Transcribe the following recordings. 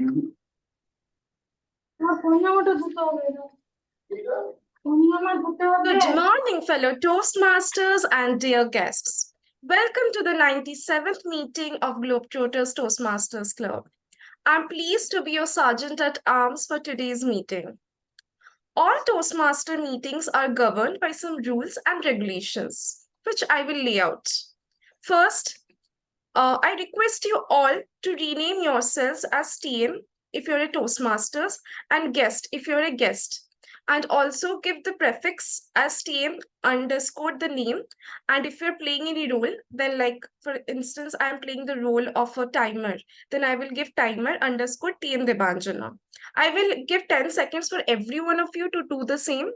Good morning, fellow Toastmasters and dear guests. Welcome to the 97th meeting of Globetrotters Toastmasters Club. I'm pleased to be your sergeant at arms for today's meeting. All Toastmaster meetings are governed by some rules and regulations, which I will lay out. First, I request you all to rename yourselves as TM if you're a Toastmasters and guest if you're a guest. And also give the prefix as TM underscore the name. And if you're playing any role, then like for instance, I'm playing the role of a timer, then I will give timer underscore TM Debanjana. I will give 10 seconds for every one of you to do the same.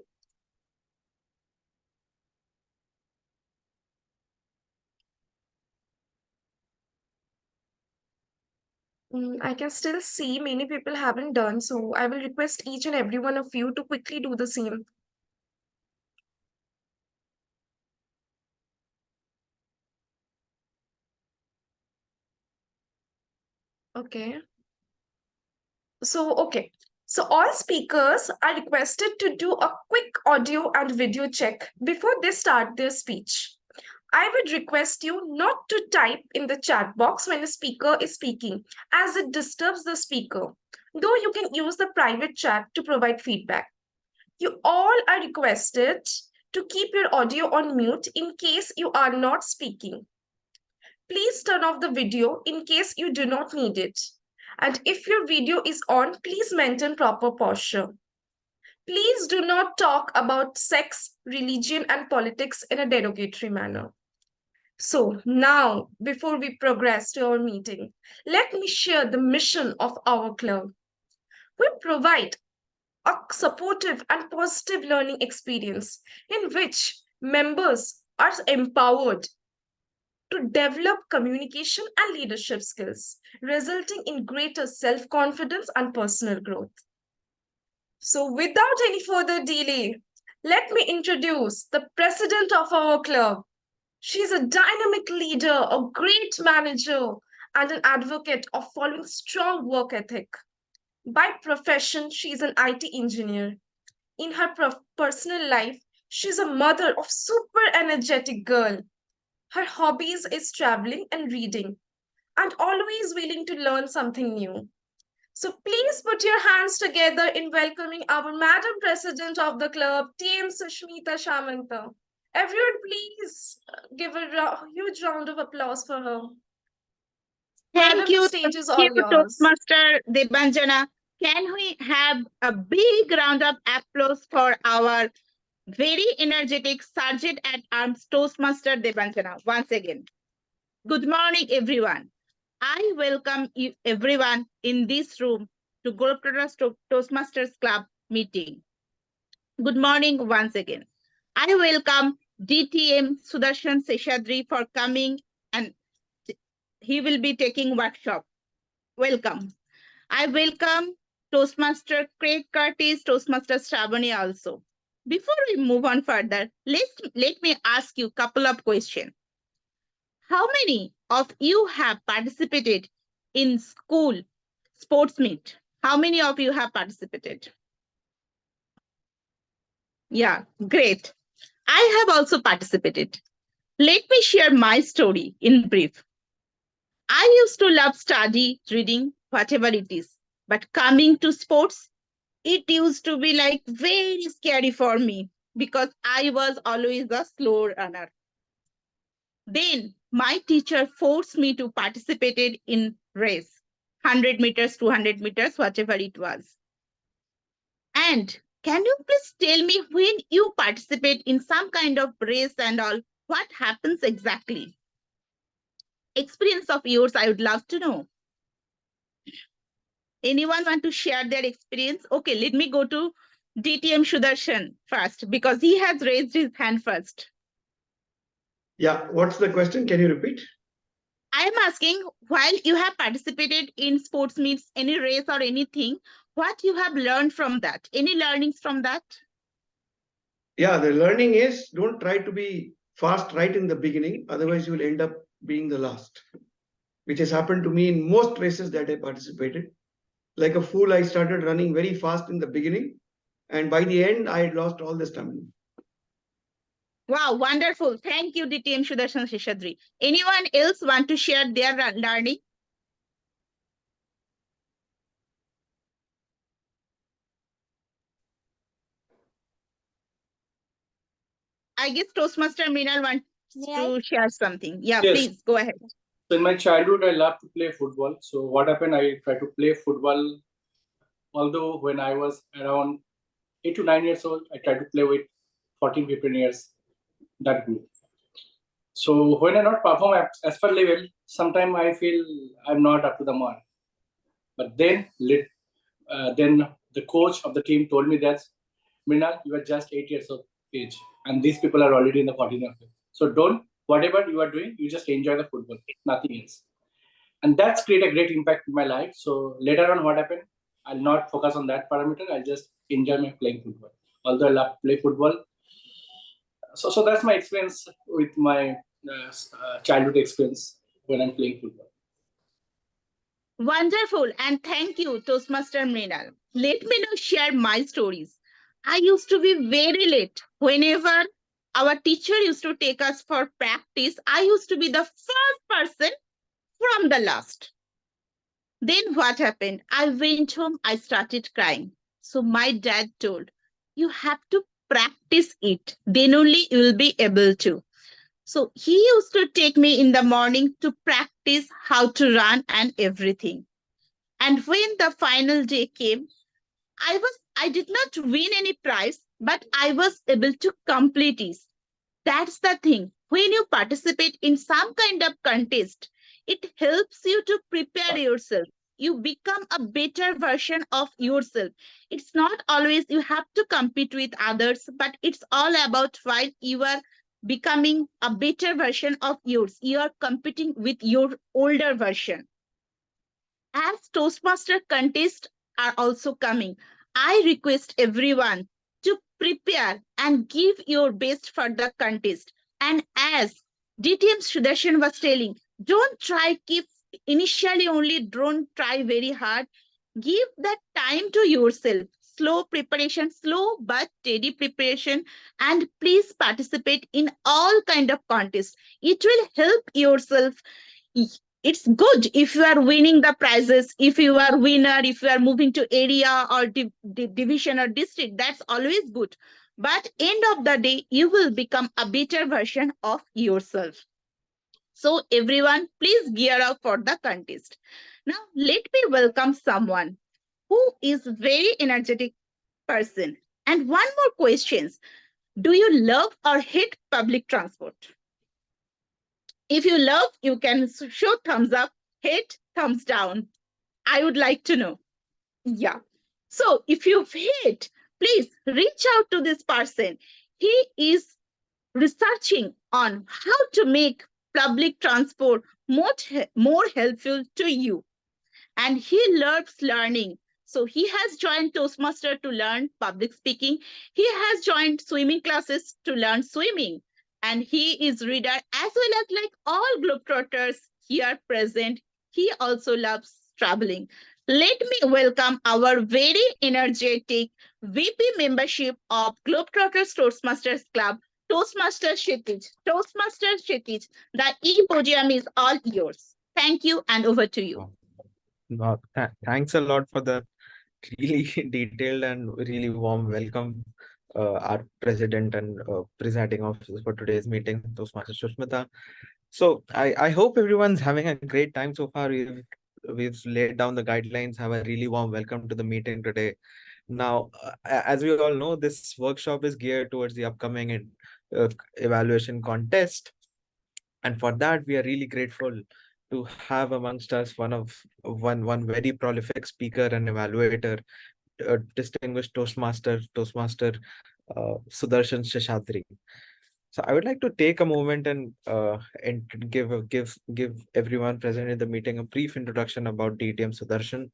I can still see many people haven't done so. I will request each and every one of you to quickly do the same. Okay. Okay. So all speakers are requested to do a quick audio and video check before they start their speech. I would request you not to type in the chat box when a speaker is speaking, as it disturbs the speaker, though you can use the private chat to provide feedback. You all are requested to keep your audio on mute in case you are not speaking. Please turn off the video in case you do not need it. And if your video is on, please maintain proper posture. Please do not talk about sex, religion, and politics in a derogatory manner. So now, before we progress to our meeting, let me share the mission of our club. We provide a supportive and positive learning experience in which members are empowered to develop communication and leadership skills, resulting in greater self-confidence and personal growth. So without any further delay, let me introduce the president of our club. She's a dynamic leader, a great manager, and an advocate of following strong work ethic. By profession, she's an IT engineer. In her personal life, she's a mother of super energetic girl. Her hobbies is traveling and reading, and always willing to learn something new. So please put your hands together in welcoming our Madam President of the club, TM Sushmita Shamanta. Everyone, please give a huge round of applause for her. Thank Madam, you. the stage is Thank all you, yours. Toastmaster Debanjana. Can we have a big round of applause for our very energetic Sergeant at Arms Toastmaster Debanjana once again? Good morning, everyone. I welcome you, everyone in this room to Globetrotters Toastmasters Club meeting. Good morning once again. I welcome DTM Sudarshan Seshadri for coming, and he will be taking workshop. Welcome. I welcome Toastmaster Craig Curtis, Toastmaster Shravani also. Before we move on further, let me ask you a couple of questions. How many of you have participated in school sports meet? How many of you have participated? Yeah, great. I have also participated. Let me share my story in brief. I used to love study, reading, whatever it is. But coming to sports, it used to be like very scary for me because I was always a slow runner. Then my teacher forced me to participate in race, 100 meters, 200 meters, whatever it was. And can you please tell me when you participate in some kind of race and all, what happens exactly? Experience of yours, I would love to know. Anyone want to share their experience? Okay, let me go to DTM Sudarshan first because he has raised his hand first. Yeah, what's the question? Can you repeat? I am asking, while you have participated in sports meets, any race or anything, what you have learned from that? Any learnings from that? Yeah, the learning is don't try to be fast right in the beginning, otherwise you will end up being the last, which has happened to me in most races that I participated. Like a fool, I started running very fast in the beginning, and by the end, I had lost all the stamina. Wow, wonderful. Thank you, DTM Sudarshan Seshadri. Anyone else want to share their learning? I guess Toastmaster Mrinal wants to share something. Yeah, Yes. please go ahead. So in my childhood, I loved to play football. So what happened? I tried to play football. Although when I was around 8 to 9 years old, I tried to play with 14, 15 years that group. So when I not perform as per level, sometimes I feel I'm not up to the mark. But then the coach of the team told me that, Mrinal, you are just 8 years of age, and these people are already in the 14 years. So don't, whatever you are doing, you just enjoy the football, nothing else. And that's create a great impact in my life. So later on, what happened? I'll not focus on that parameter. I'll just enjoy my playing football. Although I love to play football, so that's my experience with my childhood experience when I'm playing football. Wonderful. And thank you, Toastmaster Mrinal. Let me now share my stories. I used to be very late. Whenever our teacher used to take us for practice, I used to be the first person from the last. Then what happened? I went home, I started crying. So my dad told, you have to practice it. Then only you will be able to. So he used to take me in the morning to practice how to run and everything. And when the final day came, I did not win any prize, but I was able to complete it. That's the thing. When you participate in some kind of contest, it helps you to prepare yourself. You become a better version of yourself. It's not always you have to compete with others, but it's all about while you are becoming a better version of yours. You are competing with your older version. As Toastmaster contests are also coming, I request everyone to prepare and give your best for the contest. And as DTM Sudarshan was telling, don't try, keep initially only don't try very hard. Give that time to yourself. Slow preparation, slow but steady preparation, and please participate in all kind of contests. It will help yourself. It's good if you are winning the prizes, if you are winner, if you are moving to area or division or district, that's always good. But end of the day, you will become a better version of yourself. So everyone, please gear up for the contest. Now let me welcome someone who is very energetic person. And one more questions. Do you love or hate public transport? If you love, you can show thumbs up, hate, thumbs down. I would like to know. Yeah. So if you hate, please reach out to this person. He is researching on how to make public transport more helpful to you. And he loves learning. So he has joined Toastmaster to learn public speaking. He has joined swimming classes to learn swimming. And he is reader as well as like all Globetrotters here present. He also loves traveling. Let me welcome our very energetic VP membership of Globetrotters Toastmasters Club, Toastmaster Kshitij. Toastmaster Kshitij, the e-podium is all yours. Thank you and over to you. Wow, thanks a lot for the really detailed and really warm welcome, our president and presiding officer for today's meeting, Toastmaster Sushmita. So I hope everyone's having a great time so far. We've laid down the guidelines, have a really warm welcome to the meeting today. Now, as we all know, this workshop is geared towards the upcoming evaluation contest. And for that, we are really grateful to have amongst us one very prolific speaker and evaluator, distinguished Toastmaster Sudarshan Seshadri. So I would like to take a moment and give everyone present in the meeting a brief introduction about DTM Sudarshan.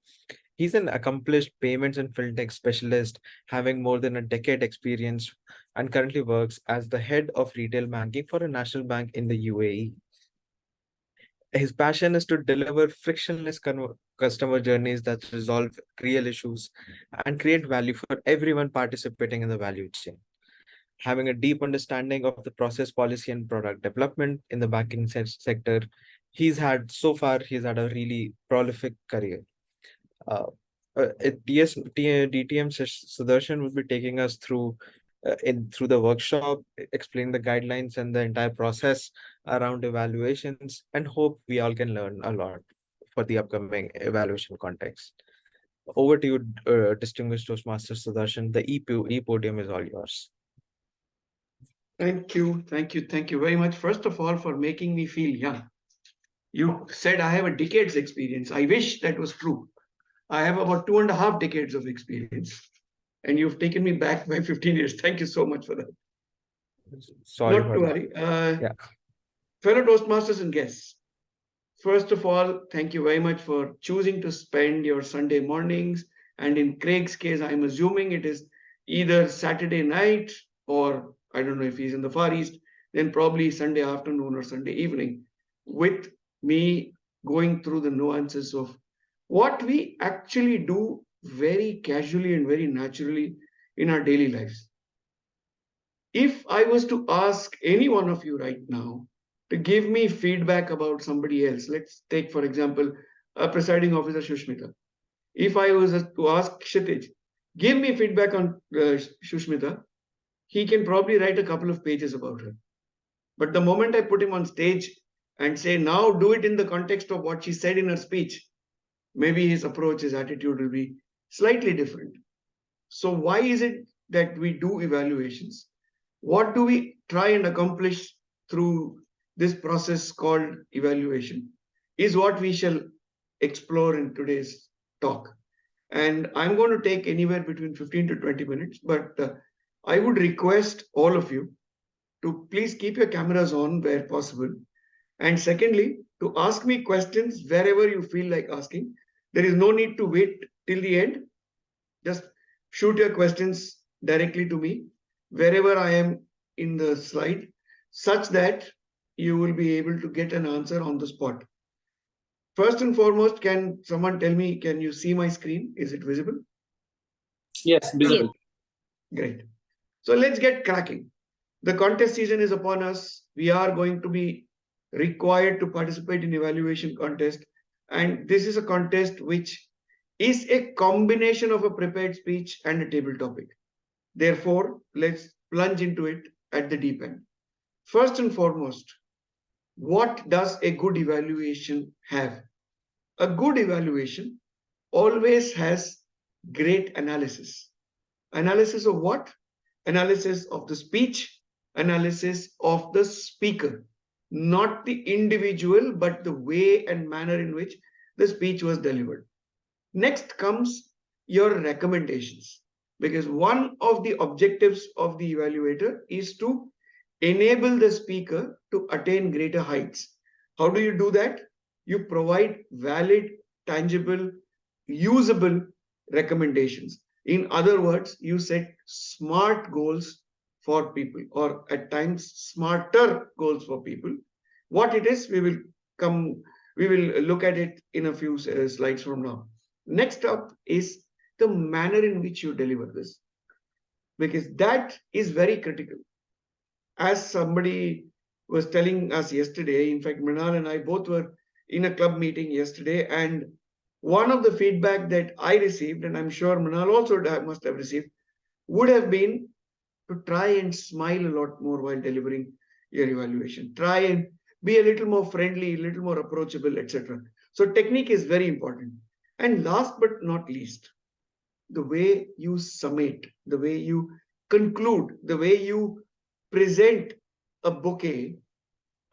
He's an accomplished payments and fintech specialist, having more than a decade experience, and currently works as the head of retail banking for a national bank in the UAE. His passion is to deliver frictionless customer journeys that resolve real issues and create value for everyone participating in the value chain. Having a deep understanding of the process, policy, and product development in the banking sector, he's had a really prolific career. DTM Sudarshan will be taking us through through the workshop, explain the guidelines and the entire process around evaluations, and hope we all can learn a lot for the upcoming evaluation context. Over to you, distinguished Toastmaster Sudarshan. The e-podium is all yours. Thank you. Thank you. Thank you very much. First of all, for making me feel young. You said I have a decade's experience. I wish that was true. I have about 2.5 decades of experience, and you've taken me back by 15 years. Thank you so much for that. Sorry Not for to that. worry. Yeah. Fellow Toastmasters and guests, first of all, thank you very much for choosing to spend your Sunday mornings. And in Craig's case, I'm assuming it is either Saturday night or I don't know if he's in the Far East, then probably Sunday afternoon or Sunday evening with me going through the nuances of what we actually do very casually and very naturally in our daily lives. If I was to ask any one of you right now to give me feedback about somebody else, let's take, for example, a presiding officer, Shushmita. If I was to ask Kshitij, give me feedback on Shushmita, he can probably write a couple of pages about her. But the moment I put him on stage and say, now do it in the context of what she said in her speech, maybe his approach, his attitude will be slightly different. So why is it that we do evaluations? What do we try and accomplish through this process called evaluation is what we shall explore in today's talk. And I'm going to take anywhere between 15 to 20 minutes, but I would request all of you to please keep your cameras on where possible. And secondly, to ask me questions wherever you feel like asking. There is no need to wait till the end. Just shoot your questions directly to me, wherever I am in the slide, such that you will be able to get an answer on the spot. First and foremost, can someone tell me, can you see my screen? Is it visible? Yes, visible. Great. So let's get cracking. The contest season is upon us. We are going to be required to participate in evaluation contest. And this is a contest which is a combination of a prepared speech and a table topic. Therefore, let's plunge into it at the deep end. First and foremost, what does a good evaluation have? A good evaluation always has great analysis. Analysis of what? Analysis of the speech, analysis of the speaker, not the individual, but the way and manner in which the speech was delivered. Next comes your recommendations, because one of the objectives of the evaluator is to enable the speaker to attain greater heights. How do you do that? You provide valid, tangible, usable recommendations. In other words, you set smart goals for people, or at times smarter goals for people. What it is, we will look at it in a few slides from now. Next up is the manner in which you deliver this, because that is very critical. As somebody was telling us yesterday, in fact, Mrinal and I both were in a club meeting yesterday, and one of the feedback that I received, and I'm sure Mrinal also must have received, would have been to try and smile a lot more while delivering your evaluation. Try and be a little more friendly, a little more approachable, etc. So technique is very important. And last but not least, the way you summate, the way you conclude, the way you present a bouquet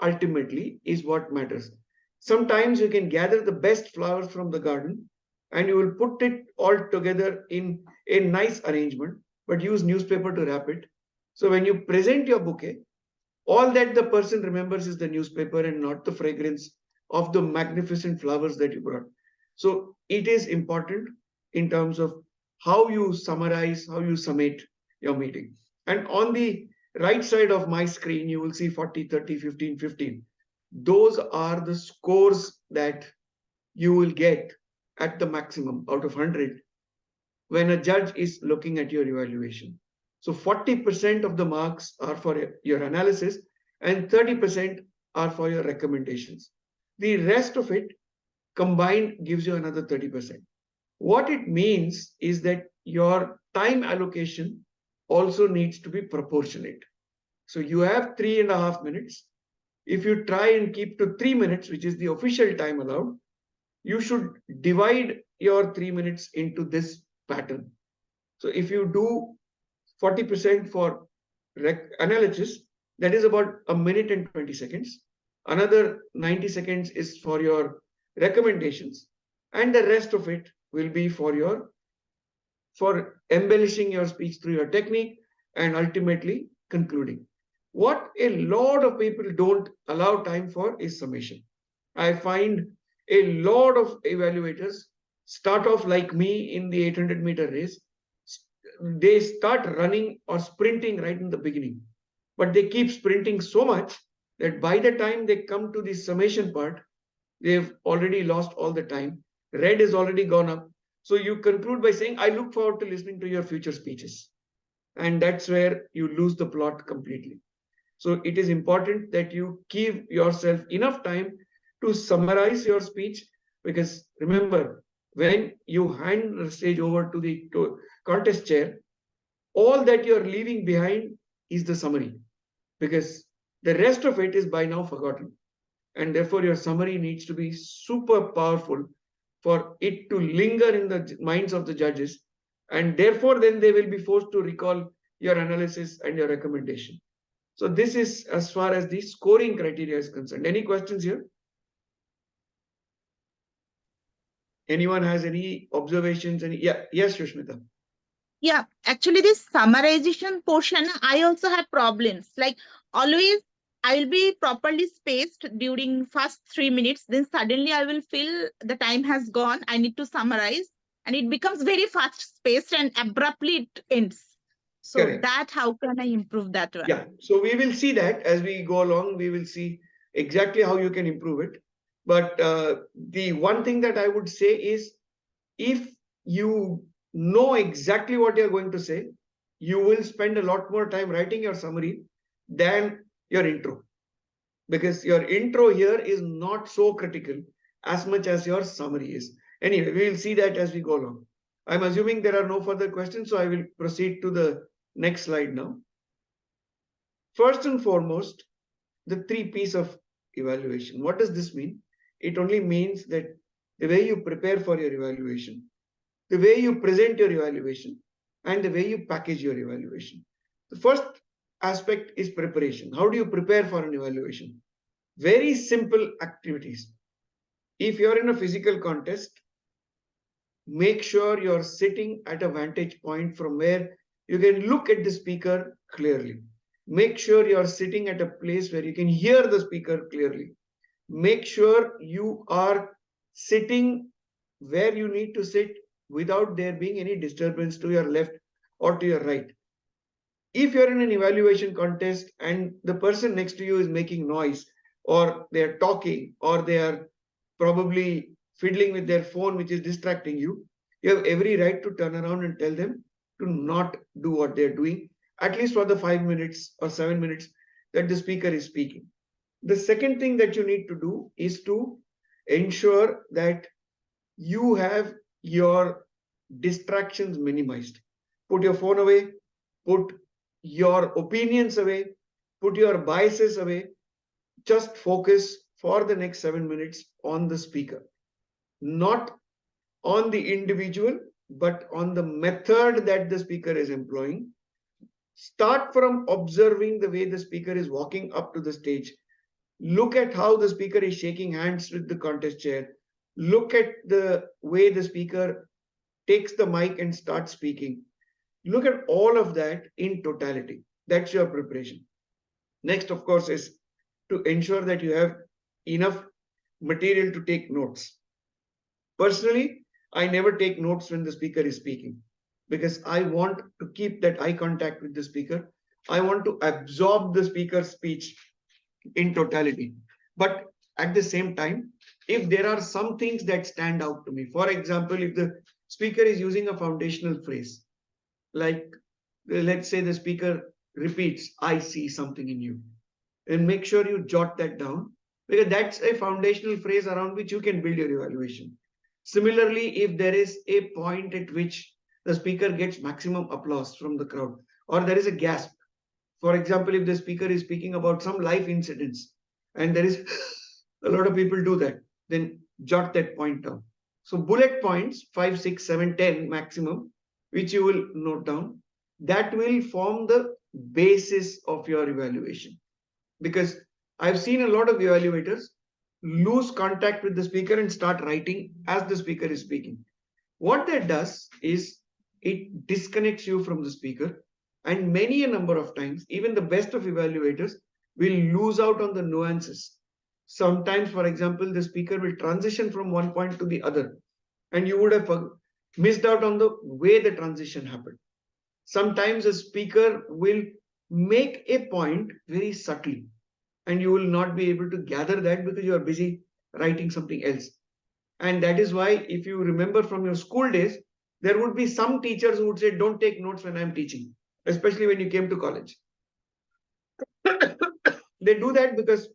ultimately is what matters. Sometimes you can gather the best flowers from the garden and you will put it all together in a nice arrangement, but use newspaper to wrap it. So when you present your bouquet, all that the person remembers is the newspaper and not the fragrance of the magnificent flowers that you brought. So it is important in terms of how you summarize, how you summate your meeting. And on the right side of my screen, you will see 40, 30, 15, 15. those are the scores that you will get at the maximum out of 100 when a judge is looking at your evaluation. So 40% of the marks are for your analysis and 30% are for your recommendations. The rest of it combined gives you another 30%. What it means is that your time allocation also needs to be proportionate. So you have 3.5 minutes. If you try and keep to 3 minutes, which is the official time allowed, you should divide your 3 minutes into this pattern. So if you do 40% for analysis, that is about 1 minute and 20 seconds. Another 90 seconds is for your recommendations, and the rest of it will be for embellishing your speech through your technique and ultimately concluding. What a lot of people don't allow time for is summation. I find a lot of evaluators start off like me in the 800-meter race. They start running or sprinting right in the beginning, but they keep sprinting so much that by the time they come to the summation part, they've already lost all the time. Red is already gone up. So you conclude by saying, I look forward to listening to your future speeches. And that's where you lose the plot completely. So it is important that you give yourself enough time to summarize your speech, because remember, when you hand the stage over to the contest chair, all that you're leaving behind is the summary, because the rest of it is by now forgotten. And therefore, your summary needs to be super powerful for it to linger in the minds of the judges. And therefore, then they will be forced to recall your analysis and your recommendation. So this is as far as the scoring criteria is concerned. Any questions here? Anyone has any observations? Yes, Shushmita. Yeah, actually, this summarization portion, I also have problems. Like always, I will be properly spaced during first 3 minutes. Then suddenly I will feel the time has gone. I need to summarize, and it becomes very fast spaced and abruptly it ends. So Correct. that, how can I improve that one? Yeah, so we will see that as we go along. We will see exactly how you can improve it. But the one thing that I would say is, if you know exactly what you're going to say, you will spend a lot more time writing your summary than your intro, because your intro here is not so critical as much as your summary is. Anyway, we will see that as we go along. I'm assuming there are no further questions, so I will proceed to the next slide now. First and foremost, the 3 P's of evaluation. What does this mean? It only means that the way you prepare for your evaluation, the way you present your evaluation, and the way you package your evaluation. The first aspect is preparation. How do you prepare for an evaluation? Very simple activities. If you're in a physical contest, make sure you're sitting at a vantage point from where you can look at the speaker clearly. Make sure you're sitting at a place where you can hear the speaker clearly. Make sure you are sitting where you need to sit without there being any disturbance to your left or to your right. If you're in an evaluation contest and the person next to you is making noise, or they're talking, or they are probably fiddling with their phone, which is distracting you, you have every right to turn around and tell them to not do what they're doing, at least for the 5 minutes or 7 minutes that the speaker is speaking. The second thing that you need to do is to ensure that you have your distractions minimized. Put your phone away, put your opinions away, put your biases away. Just focus for the next 7 minutes on the speaker, not on the individual, but on the method that the speaker is employing. Start from observing the way the speaker is walking up to the stage. Look at how the speaker is shaking hands with the contest chair. Look at the way the speaker takes the mic and starts speaking. Look at all of that in totality. That's your preparation. Next, of course, is to ensure that you have enough material to take notes. Personally, I never take notes when the speaker is speaking, because I want to keep that eye contact with the speaker. I want to absorb the speaker's speech in totality. But at the same time, if there are some things that stand out to me, for example, if the speaker is using a foundational phrase, like let's say the speaker repeats, I see something in you, and make sure you jot that down, because that's a foundational phrase around which you can build your evaluation. Similarly, if there is a point at which the speaker gets maximum applause from the crowd, or there is a gasp, for example, if the speaker is speaking about some life incidents and there is a lot of people do that, then jot that point down. So bullet points 5, 6, 7, 10 maximum, which you will note down, that will form the basis of your evaluation. Because I've seen a lot of evaluators lose contact with the speaker and start writing as the speaker is speaking. What that does is it disconnects you from the speaker, and many a number of times, even the best of evaluators will lose out on the nuances. Sometimes, for example, the speaker will transition from one point to the other, and you would have missed out on the way the transition happened. Sometimes a speaker will make a point very subtly, and you will not be able to gather that because you are busy writing something else. And that is why, if you remember from your school days, there would be some teachers who would say, don't take notes when I'm teaching, especially when you came to college. They do that because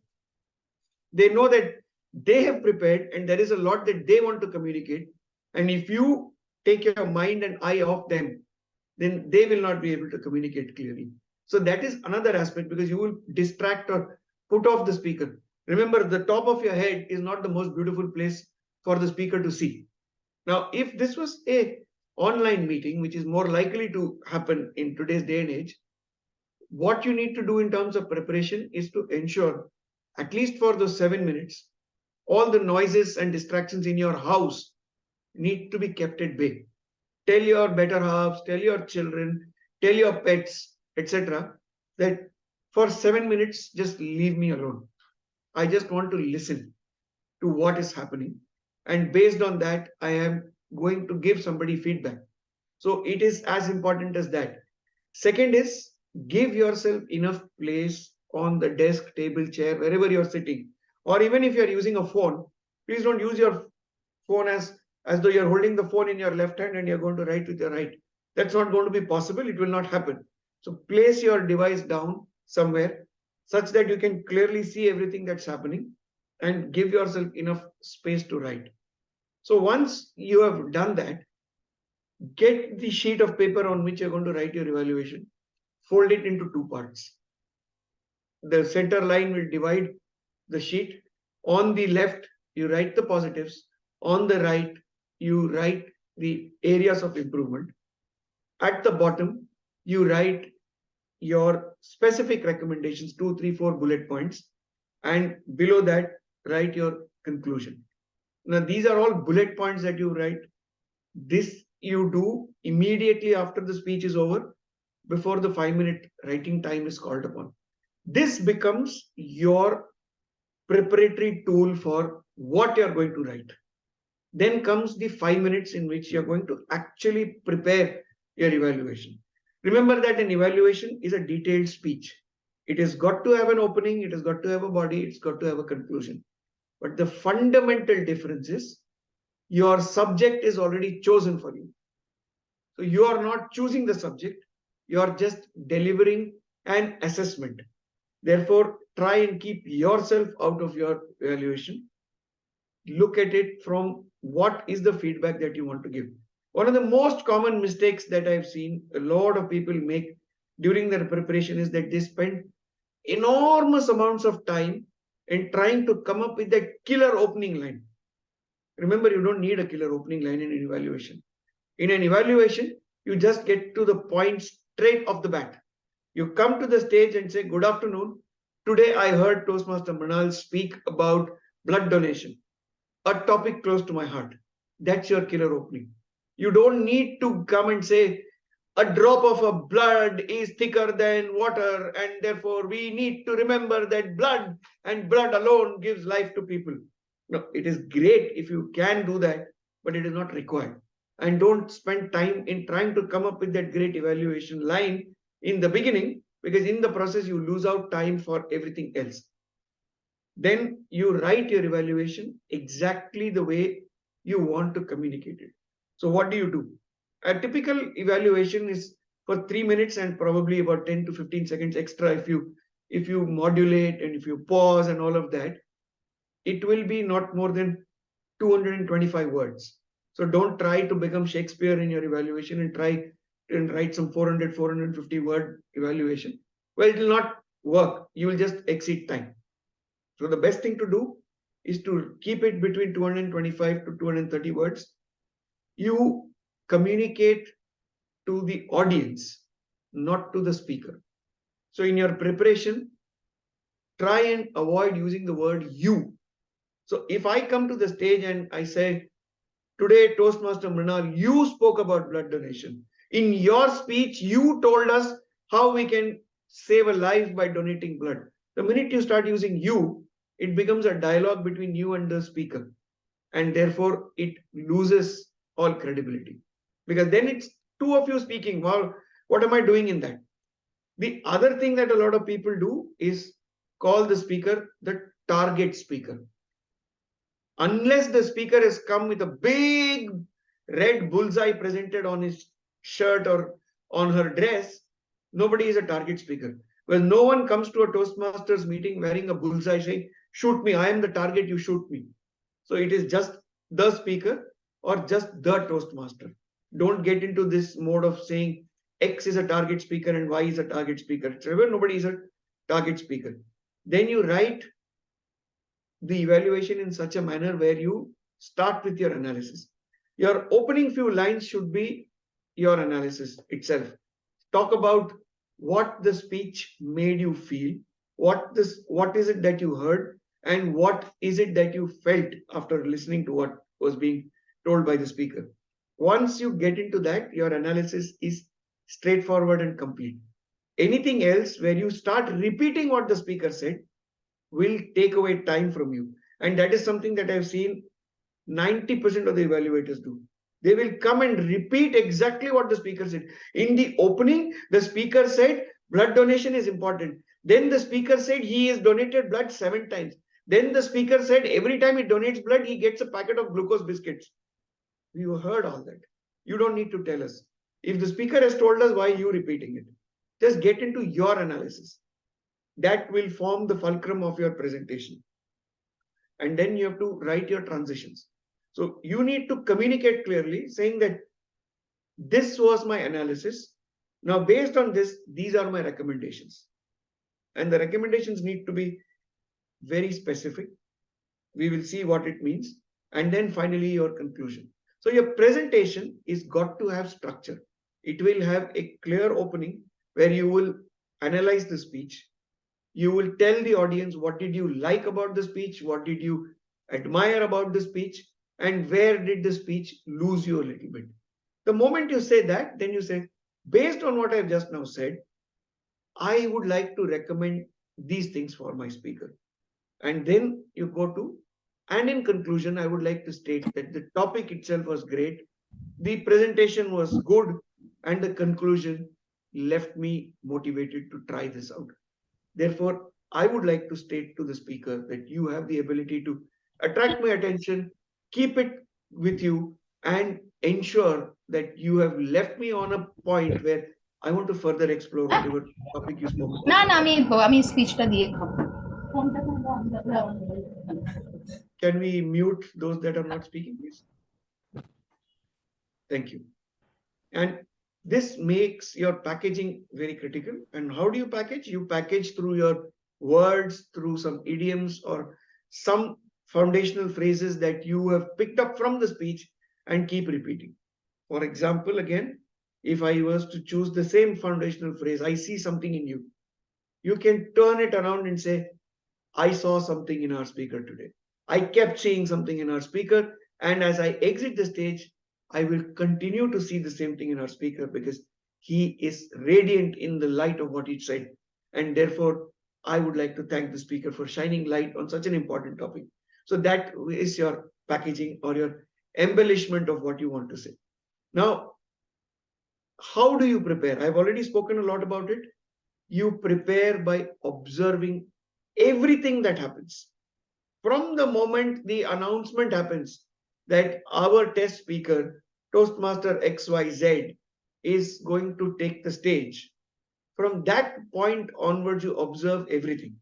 they know that they have prepared and there is a lot that they want to communicate. And if you take your mind and eye off them, then they will not be able to communicate clearly. So that is another aspect, because you will distract or put off the speaker. Remember, the top of your head is not the most beautiful place for the speaker to see. Now, if this was a online meeting, which is more likely to happen in today's day and age, what you need to do in terms of preparation is to ensure, at least for those 7 minutes, all the noises and distractions in your house need to be kept at bay. Tell your better halves, tell your children, tell your pets, etc., that for 7 minutes, just leave me alone. I just want to listen to what is happening. And based on that, I am going to give somebody feedback. So it is as important as that. Second is, give yourself enough place on the desk, table, chair, wherever you're sitting. Or even if you're using a phone, please don't use your phone as though you're holding the phone in your left hand and you're going to write with your right. That's not going to be possible. It will not happen. So place your device down somewhere such that you can clearly see everything that's happening, and give yourself enough space to write. So once you have done that, get the sheet of paper on which you're going to write your evaluation, fold it into two parts. The center line will divide the sheet. On the left, you write the positives. On the right, you write the areas of improvement. At the bottom, you write your specific recommendations, 2, 3, 4 bullet points. And below that, write your conclusion. Now, these are all bullet points that you write. This you do immediately after the speech is over, before the 5-minute writing time is called upon. This becomes your preparatory tool for what you're going to write. Then comes the 5 minutes in which you're going to actually prepare your evaluation. Remember that an evaluation is a detailed speech. It has got to have an opening, it has got to have a body, it's got to have a conclusion. But the fundamental difference is your subject is already chosen for you. So you are not choosing the subject, you are just delivering an assessment. Therefore, try and keep yourself out of your evaluation. Look at it from what is the feedback that you want to give. One of the most common mistakes that I've seen a lot of people make during their preparation is that they spend enormous amounts of time in trying to come up with that killer opening line. Remember, you don't need a killer opening line in an evaluation. In an evaluation, you just get to the point straight off the bat. You come to the stage and say, good afternoon. Today I heard Toastmaster Manal speak about blood donation, a topic close to my heart. That's your killer opening. You don't need to come and say, a drop of a blood is thicker than water, and therefore we need to remember that blood and blood alone gives life to people. No, it is great if you can do that, but it is not required. And don't spend time in trying to come up with that great evaluation line in the beginning, because in the process you lose out time for everything else. Then you write your evaluation exactly the way you want to communicate it. So what do? A typical evaluation is for 3 minutes and probably about 10 to 15 seconds extra if you modulate and if you pause and all of that. It will be not more than 225 words. So don't try to become Shakespeare in your evaluation and try and write some 400, 450 word evaluation. Well, it will not work. You will just exceed time. So the best thing to do is to keep it between 225 to 230 words. You communicate to the audience, not to the speaker. So in your preparation, try and avoid using the word you. So if I come to the stage and I say, today, Toastmaster Mrinal, you spoke about blood donation. In your speech, you told us how we can save a life by donating blood. The minute you start using you, it becomes a dialogue between you and the speaker. And therefore, it loses all credibility. Because then it's two of you speaking. Wow, what am I doing in that? The other thing that a lot of people do is call the speaker the target speaker. Unless the speaker has come with a big red bullseye presented on his shirt or on her dress, nobody is a target speaker. Well, no one comes to a Toastmasters meeting wearing a bullseye saying, shoot me, I am the target, you shoot me. So it is just the speaker or just the Toastmaster. Don't get into this mode of saying X is a target speaker and Y is a target speaker. Nobody is a target speaker. Then you write the evaluation in such a manner where you start with your analysis. Your opening few lines should be your analysis itself. Talk about what the speech made you feel, what is it that you heard, and what is it that you felt after listening to what was being told by the speaker. Once you get into that, your analysis is straightforward and complete. Anything else where you start repeating what the speaker said will take away time from you. And that is something that I've seen 90% of the evaluators do. They will come and repeat exactly what the speaker said. In the opening, the speaker said blood donation is important. Then the speaker said he has donated blood 7 times. Then the speaker said every time he donates blood, he gets a packet of glucose biscuits. We heard all that. You don't need to tell us. If the speaker has told us, why are you repeating it? Just get into your analysis. That will form the fulcrum of your presentation. And then you have to write your transitions. So you need to communicate clearly saying that this was my analysis. Now, based on this, these are my recommendations. And the recommendations need to be very specific. We will see what it means. And then finally, your conclusion. So your presentation is got to have structure. It will have a clear opening where you will analyze the speech. You will tell the audience what did you like about the speech, what did you admire about the speech, and where did the speech lose you a little bit. The moment you say that, then you say, based on what I've just now said, I would like to recommend these things for my speaker. And then you go to, and in conclusion, I would like to state that the topic itself was great, the presentation was good, and the conclusion left me motivated to try this out. Therefore, I would like to state to the speaker that you have the ability to attract my attention, keep it with you, and ensure that you have left me on a point where I want to further explore whatever topic you spoke about. না না আমি স্পিচটা দিয়ে খাবো। Can we mute those that are not speaking, please? Thank you. And this makes your packaging very critical. And how do you package? You package through your words, through some idioms or some foundational phrases that you have picked up from the speech and keep repeating. For example, again, if I was to choose the same foundational phrase, I see something in you. You can turn it around and say, I saw something in our speaker today. I kept seeing something in our speaker. And as I exit the stage, I will continue to see the same thing in our speaker because he is radiant in the light of what he said. And therefore, I would like to thank the speaker for shining light on such an important topic. So that is your packaging or your embellishment of what you want to say. Now, how do you prepare? I've already spoken a lot about it. You prepare by observing everything that happens. From the moment the announcement happens that our test speaker, Toastmaster XYZ, is going to take the stage, from that point onwards, you observe everything.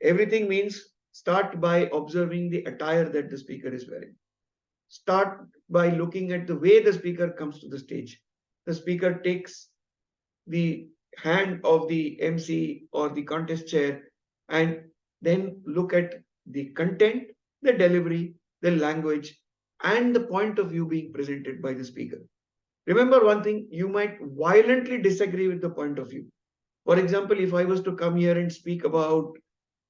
Everything means start by observing the attire that the speaker is wearing. Start by looking at the way the speaker comes to the stage. The speaker takes the hand of the MC or the contest chair and then look at the content, the delivery, the language, and the point of view being presented by the speaker. Remember one thing, you might violently disagree with the point of view. For example, if I was to come here and speak about,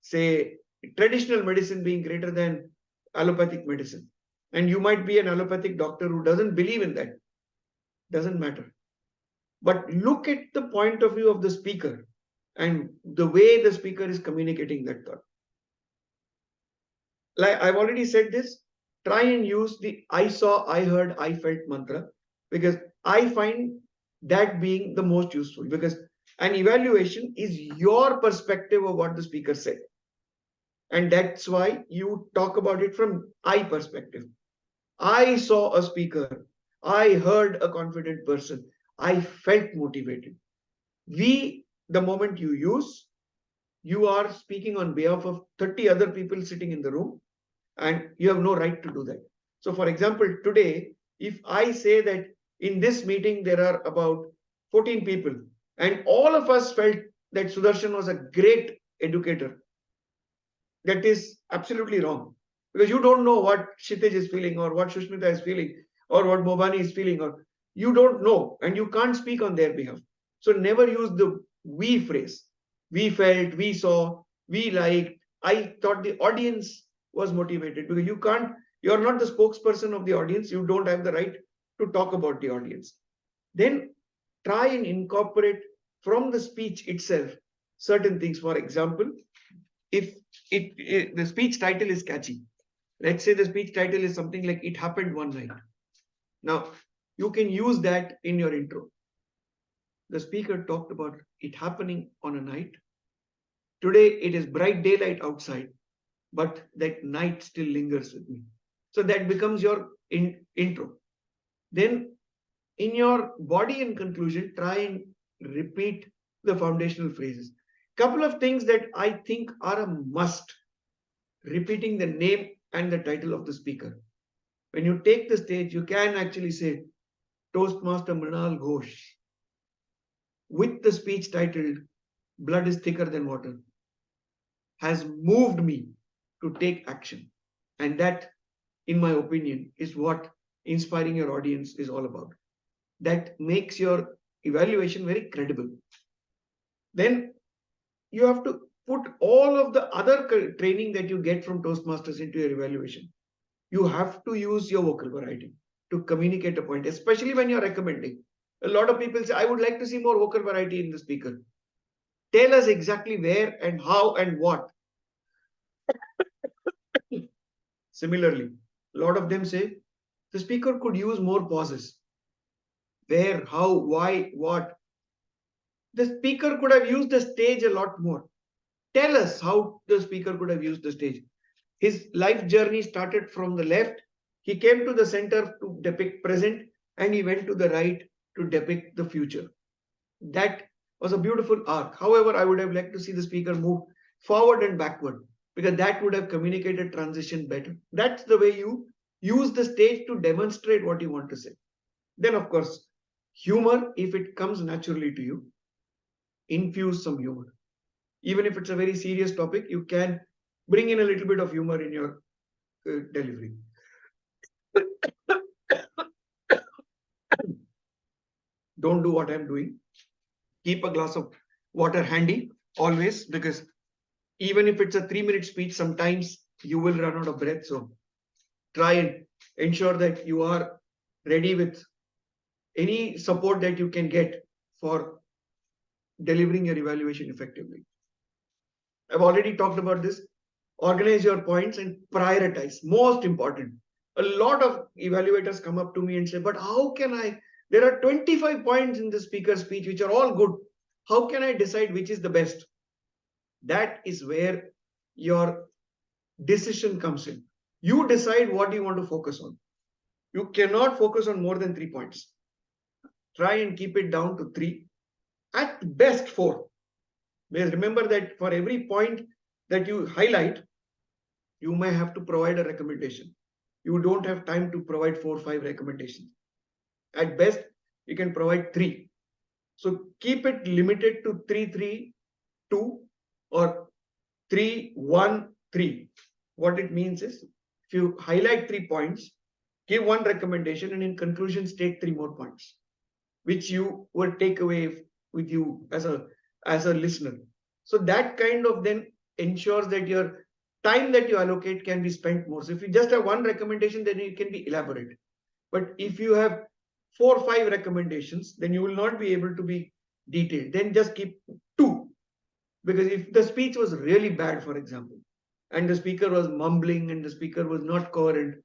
say, traditional medicine being greater than allopathic medicine, and you might be an allopathic doctor who doesn't believe in that, doesn't matter. But look at the point of view of the speaker and the way the speaker is communicating that thought. Like I've already said this, try and use the I saw, I heard, I felt mantra, because I find that being the most useful, because an evaluation is your perspective of what the speaker said. And that's why you talk about it from I perspective. I saw a speaker. I heard a confident person. I felt motivated. The moment you use, you are speaking on behalf of 30 other people sitting in the room, and you have no right to do that. So, for example, today, if I say that in this meeting there are about 14 people, and all of us felt that Sudarshan was a great educator, that is absolutely wrong. Because you don't know what Kshitij is feeling, or what Shushmita is feeling, or what Mobani is feeling, or you don't know, and you can't speak on their behalf. So never use the we phrase. We felt, we saw, we liked. I thought the audience was motivated, because you're not the spokesperson of the audience. You don't have the right to talk about the audience. Then try and incorporate from the speech itself certain things. For example, if the speech title is catchy, let's say the speech title is something like "It happened one night." Now, you can use that in your intro. The speaker talked about it happening on a night. Today, it is bright daylight outside, but that night still lingers with me. So that becomes your intro. Then, in your body and conclusion, try and repeat the foundational phrases. Couple of things that I think are a must. Repeating the name and the title of the speaker. When you take the stage, you can actually say Toastmaster Mrinal Ghosh, with the speech titled Blood is Thicker Than Water, has moved me to take action. And that, in my opinion, is what inspiring your audience is all about. That makes your evaluation very credible. Then you have to put all of the other training that you get from Toastmasters into your evaluation. You have to use your vocal variety to communicate a point, especially when you're recommending. A lot of people say, I would like to see more vocal variety in the speaker. Tell us exactly where and how and what. Similarly, a lot of them say the speaker could use more pauses. Where, how, why, what. The speaker could have used the stage a lot more. Tell us how the speaker could have used the stage. His life journey started from the left. He came to the center to depict present, and he went to the right to depict the future. That was a beautiful arc. However, I would have liked to see the speaker move forward and backward, because that would have communicated transition better. That's the way you use the stage to demonstrate what you want to say. Then, of course, humor, if it comes naturally to you, infuse some humor. Even if it's a very serious topic, you can bring in a little bit of humor in your delivery. Don't do what I'm doing. Keep a glass of water handy always, because even if it's a 3-minute speech, sometimes you will run out of breath. So try and ensure that you are ready with any support that you can get for delivering your evaluation effectively. I've already talked about this. Organize your points and prioritize. Most important. A lot of evaluators come up to me and say, but how can I? There are 25 points in the speaker's speech, which are all good. How can I decide which is the best? That is where your decision comes in. You decide what you want to focus on. You cannot focus on more than 3 points. Try and keep it down to 3, at best 4. Because remember that for every point that you highlight, you may have to provide a recommendation. You don't have time to provide 4 or 5 recommendations. At best, you can provide 3. So keep it limited to 3, 3, 2 or 3, 1, 3. What it means is, if you highlight 3 points, give 1 recommendation, and in conclusion state 3 more points, which you will take away with you as a listener. So that kind of then ensures that your time that you allocate can be spent more. So if you just have 1 recommendation, then it can be elaborate. But if you have 4 or 5 recommendations, then you will not be able to be detailed. Then just keep 2. Because if the speech was really bad, for example, and the speaker was mumbling and the speaker was not coherent,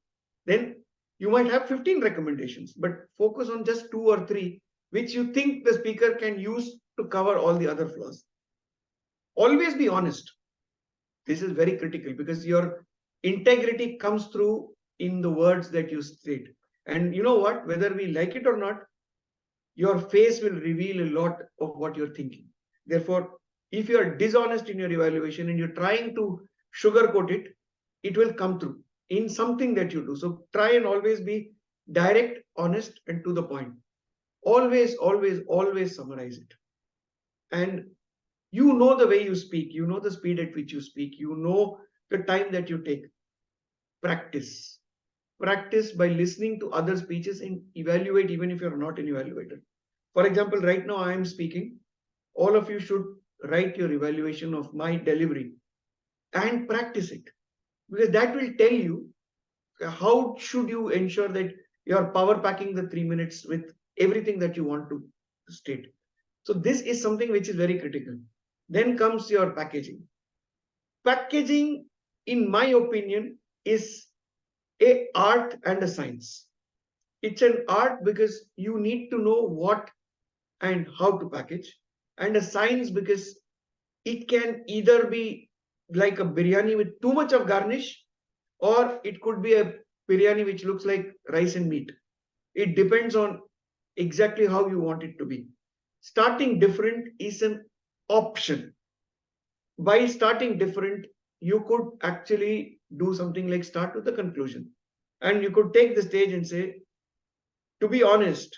then you might have 15 recommendations, but focus on just 2 or 3, which you think the speaker can use to cover all the other flaws. Always be honest. This is very critical because your integrity comes through in the words that you state. And you know what? Whether we like it or not, your face will reveal a lot of what you're thinking. Therefore, if you are dishonest in your evaluation and you're trying to sugarcoat it, it will come through in something that you do. So try and always be direct, honest, and to the point. Always, always, always summarize it. And you know the way you speak, you know the speed at which you speak, you know the time that you take. Practice. Practice by listening to other speeches and evaluate even if you're not an evaluator. For example, right now I am speaking. All of you should write your evaluation of my delivery and practice it, because that will tell you how should you ensure that you are power packing the 3 minutes with everything that you want to state. So this is something which is very critical. Then comes your packaging. Packaging, in my opinion, is an art and a science. It's an art because you need to know what and how to package, and a science because it can either be like a biryani with too much of garnish, or it could be a biryani which looks like rice and meat. It depends on exactly how you want it to be. Starting different is an option. By starting different, you could actually do something like start with the conclusion. And you could take the stage and say, to be honest,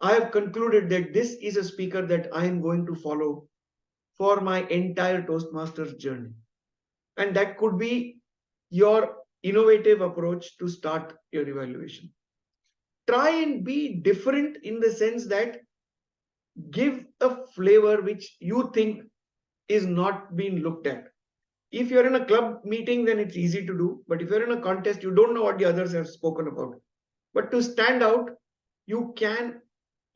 I have concluded that this is a speaker that I am going to follow for my entire Toastmasters journey. And that could be your innovative approach to start your evaluation. Try and be different in the sense that give a flavor which you think is not being looked at. If you're in a club meeting, then it's easy to do. But if you're in a contest, you don't know what the others have spoken about. But to stand out, you can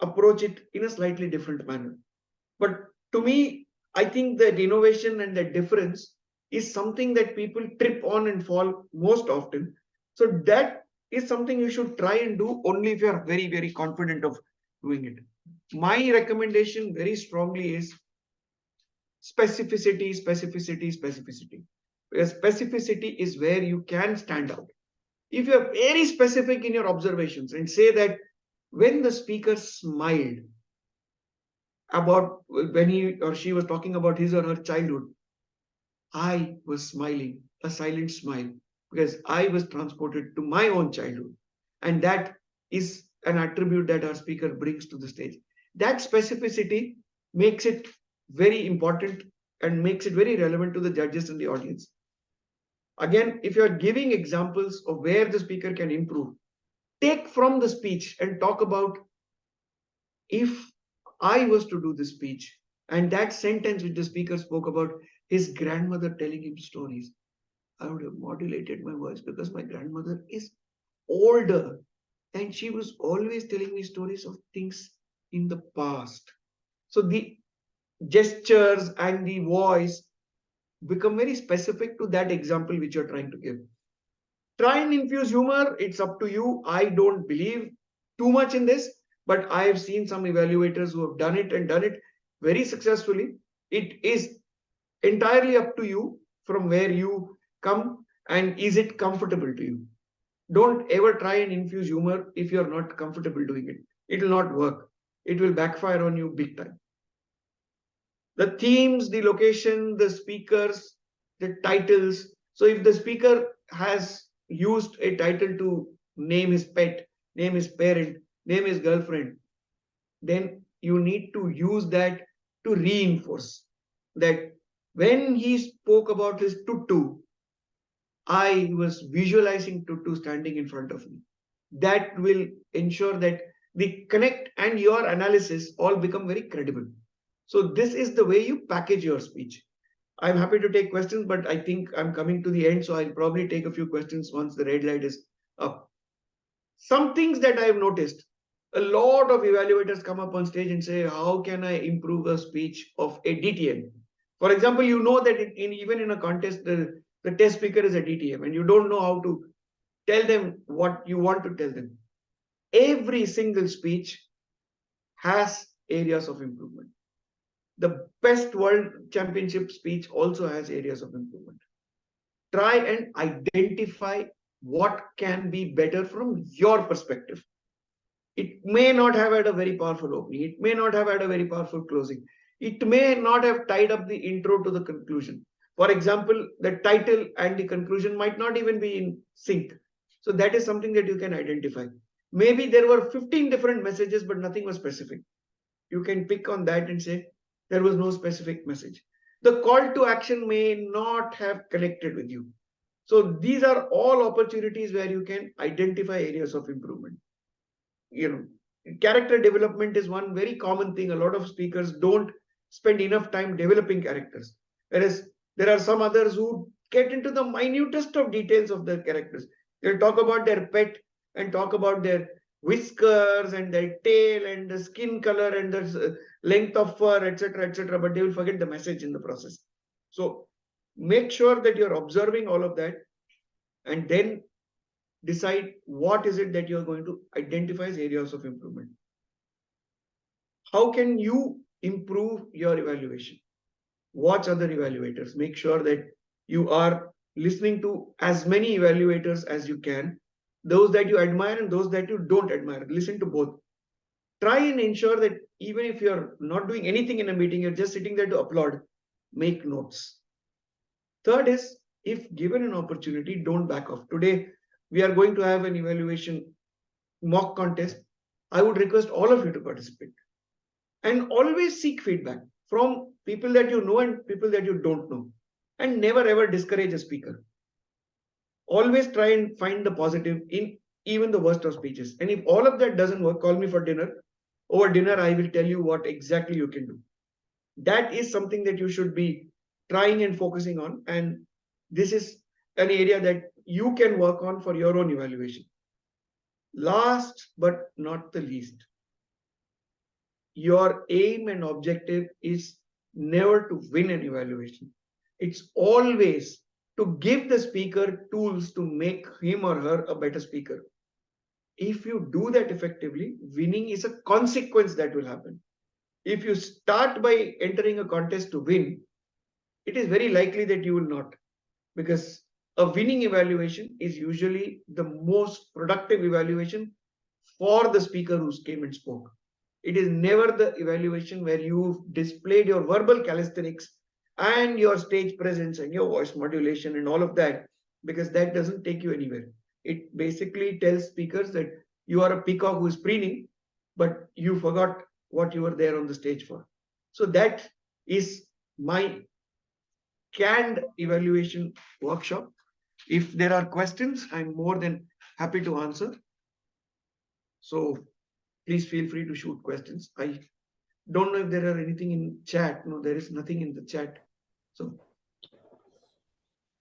approach it in a slightly different manner. But to me, I think that innovation and the difference is something that people trip on and fall most often. So that is something you should try and do only if you are very, very confident of doing it. My recommendation very strongly is specificity, specificity, specificity. Because specificity is where you can stand out. If you are very specific in your observations and say that when the speaker smiled about when he or she was talking about his or her childhood, I was smiling, a silent smile, because I was transported to my own childhood. And that is an attribute that our speaker brings to the stage. That specificity makes it very important and makes it very relevant to the judges and the audience. Again, if you are giving examples of where the speaker can improve, take from the speech and talk about, if I was to do this speech and that sentence which the speaker spoke about his grandmother telling him stories, I would have modulated my voice because my grandmother is older and she was always telling me stories of things in the past. So the gestures and the voice become very specific to that example which you're trying to give. Try and infuse humor. It's up to you. I don't believe too much in this, but I have seen some evaluators who have done it and done it very successfully. It is entirely up to you from where you come and is it comfortable to you? Don't ever try and infuse humor if you're not comfortable doing it. It will not work. It will backfire on you big time. The themes, the location, the speakers, the titles. So if the speaker has used a title to name his pet, name his parent, name his girlfriend, then you need to use that to reinforce that when he spoke about his tutu, I was visualizing tutu standing in front of me. That will ensure that the connect and your analysis all become very credible. So this is the way you package your speech. I'm happy to take questions, but I think I'm coming to the end, so I'll probably take a few questions once the red light is up. Some things that I've noticed, a lot of evaluators come up on stage and say, how can I improve a speech of a DTM? For example, you know that even in a contest, the test speaker is a DTM and you don't know how to tell them what you want to tell them. Every single speech has areas of improvement. The best world championship speech also has areas of improvement. Try and identify what can be better from your perspective. It may not have had a very powerful opening. It may not have had a very powerful closing. It may not have tied up the intro to the conclusion. For example, the title and the conclusion might not even be in sync. So that is something that you can identify. Maybe there were 15 different messages, but nothing was specific. You can pick on that and say, there was no specific message. The call to action may not have connected with you. So these are all opportunities where you can identify areas of improvement. Character development is one very common thing. A lot of speakers don't spend enough time developing characters, whereas there are some others who get into the minutest of details of their characters. They'll talk about their pet and talk about their whiskers and their tail and the skin color and the length of fur, etc., but they will forget the message in the process. So make sure that you're observing all of that and then decide what is it that you're going to identify as areas of improvement. How can you improve your evaluation? Watch other evaluators. Make sure that you are listening to as many evaluators as you can, those that you admire and those that you don't admire. Listen to both. Try and ensure that even if you're not doing anything in a meeting, you're just sitting there to applaud, make notes. Third is, if given an opportunity, don't back off. Today, we are going to have an evaluation mock contest. I would request all of you to participate and always seek feedback from people that you know and people that you don't know, and never ever discourage a speaker. Always try and find the positive in even the worst of speeches. And if all of that doesn't work, call me for dinner. Over dinner, I will tell you what exactly you can do. That is something that you should be trying and focusing on. And this is an area that you can work on for your own evaluation. Last but not the least, your aim and objective is never to win an evaluation. It's always to give the speaker tools to make him or her a better speaker. If you do that effectively, winning is a consequence that will happen. If you start by entering a contest to win, it is very likely that you will not, because a winning evaluation is usually the most productive evaluation for the speaker who came and spoke. It is never the evaluation where you've displayed your verbal calisthenics and your stage presence and your voice modulation and all of that, because that doesn't take you anywhere. It basically tells speakers that you are a peacock who is preening, but you forgot what you were there on the stage for. So that is my canned evaluation workshop. If there are questions, I'm more than happy to answer. So please feel free to shoot questions. I don't know if there are anything in chat. No, there is nothing in the chat. So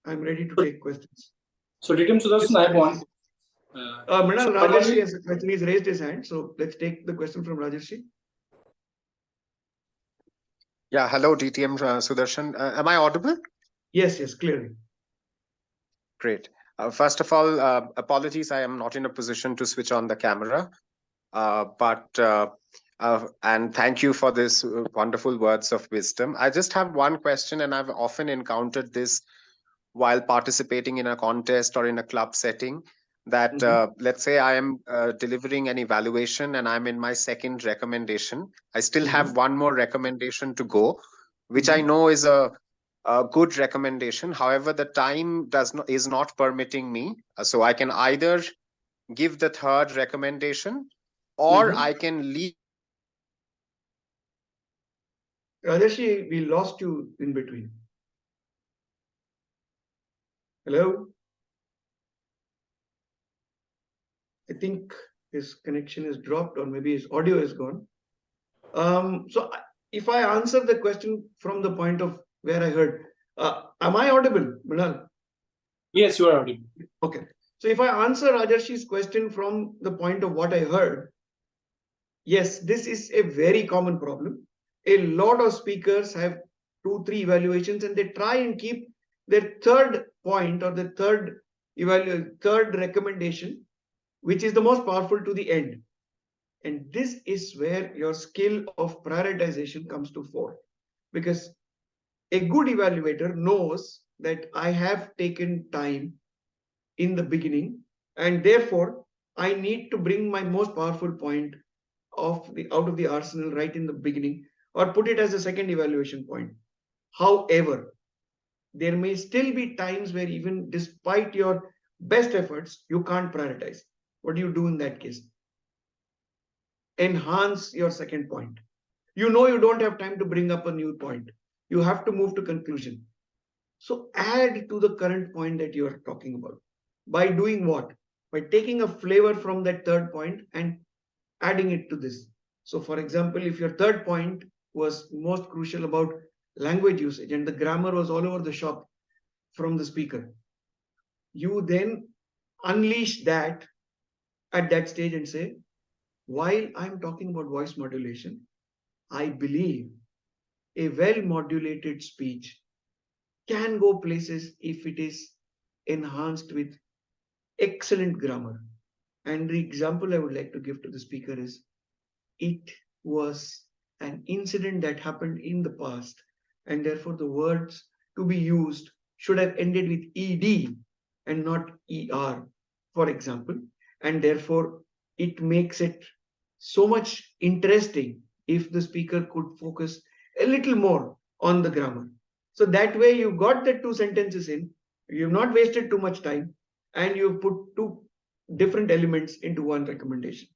I'm ready to take questions. So DTM Sudarshan, I have one. Madam Rajarshi has a question. He's raised his hand. So let's take the question from Rajarshi. Yeah, hello, DTM Sudarshan. Am I audible? Yes, clearly. Great. First of all, apologies, I am not in a position to switch on the camera. And thank you for this wonderful words of wisdom. I just have one question, and I've often encountered this while participating in a contest or in a club setting, that let's say I am delivering an evaluation and I'm in my second recommendation. I still have one more recommendation to go, which I know is a good recommendation. However, the time is not permitting me. So I can either give the third recommendation or I can leave. Rajesh, we lost you in between. Hello? I think his connection is dropped or maybe his audio is gone. So if I answer the question from the point of where I heard, am I audible, Mrinal? Yes, you are audible. Okay. So if I answer Rajershi's question from the point of what I heard, yes, this is a very common problem. A lot of speakers have 2-3 evaluations and they try and keep their third point or the third recommendation, which is the most powerful, to the end. And this is where your skill of prioritization comes to fore. Because a good evaluator knows that I have taken time in the beginning, and therefore I need to bring my most powerful point out of the arsenal right in the beginning, or put it as a second evaluation point. However, there may still be times where even despite your best efforts, you can't prioritize. What do you do in that case? Enhance your second point. You know you don't have time to bring up a new point. You have to move to conclusion. So add to the current point that you are talking about. By doing what? By taking a flavor from that third point and adding it to this. So for example, if your third point was most crucial about language usage and the grammar was all over the shop from the speaker, you then unleash that at that stage and say, while I'm talking about voice modulation, I believe a well-modulated speech can go places if it is enhanced with excellent grammar. And the example I would like to give to the speaker is, it was an incident that happened in the past, and therefore the words to be used should have ended with ed and not er, for example. And therefore it makes it so much interesting if the speaker could focus a little more on the grammar. So that way you got the 2 sentences in, you've not wasted too much time, and you've put 2 different elements into one recommendation.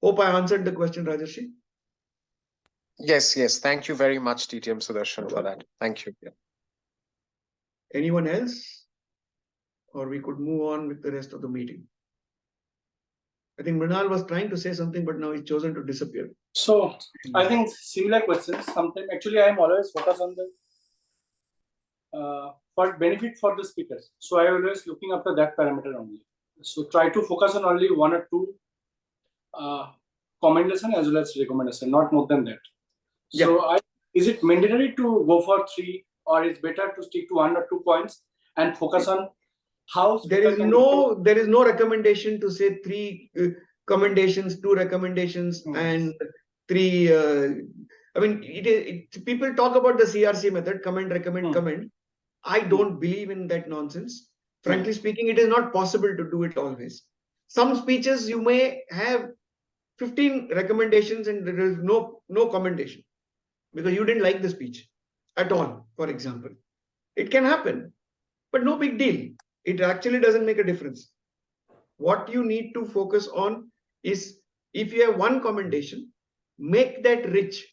Hope I answered the question, Rajarshi. Yes. Thank you very much, DTM Sudarshan, for that. Thank you. Yeah. Anyone else? Or we could move on with the rest of the meeting. I think Mrinal was trying to say something, but now he's chosen to disappear. So I think similar questions. Sometimes actually I am always focused on the for benefit for the speakers. So I always looking after that parameter only. So try to focus on only 1 or 2 commendation as well as recommendation, not more than that. Yeah. So is it mandatory to go for 3, or is better to stick to 1 or 2 points and focus on how there is no recommendation to say 3 commendations, 2 recommendations, and 3 I mean, people talk about the CRC method, comment, recommend, comment. I don't believe in that nonsense. Frankly speaking, it is not possible to do it always. Some speeches you may have 15 recommendations and there is no commendation because you didn't like the speech at all, for example. It can happen, but no big deal. It actually doesn't make a difference. What you need to focus on is, if you have 1 commendation, make that rich.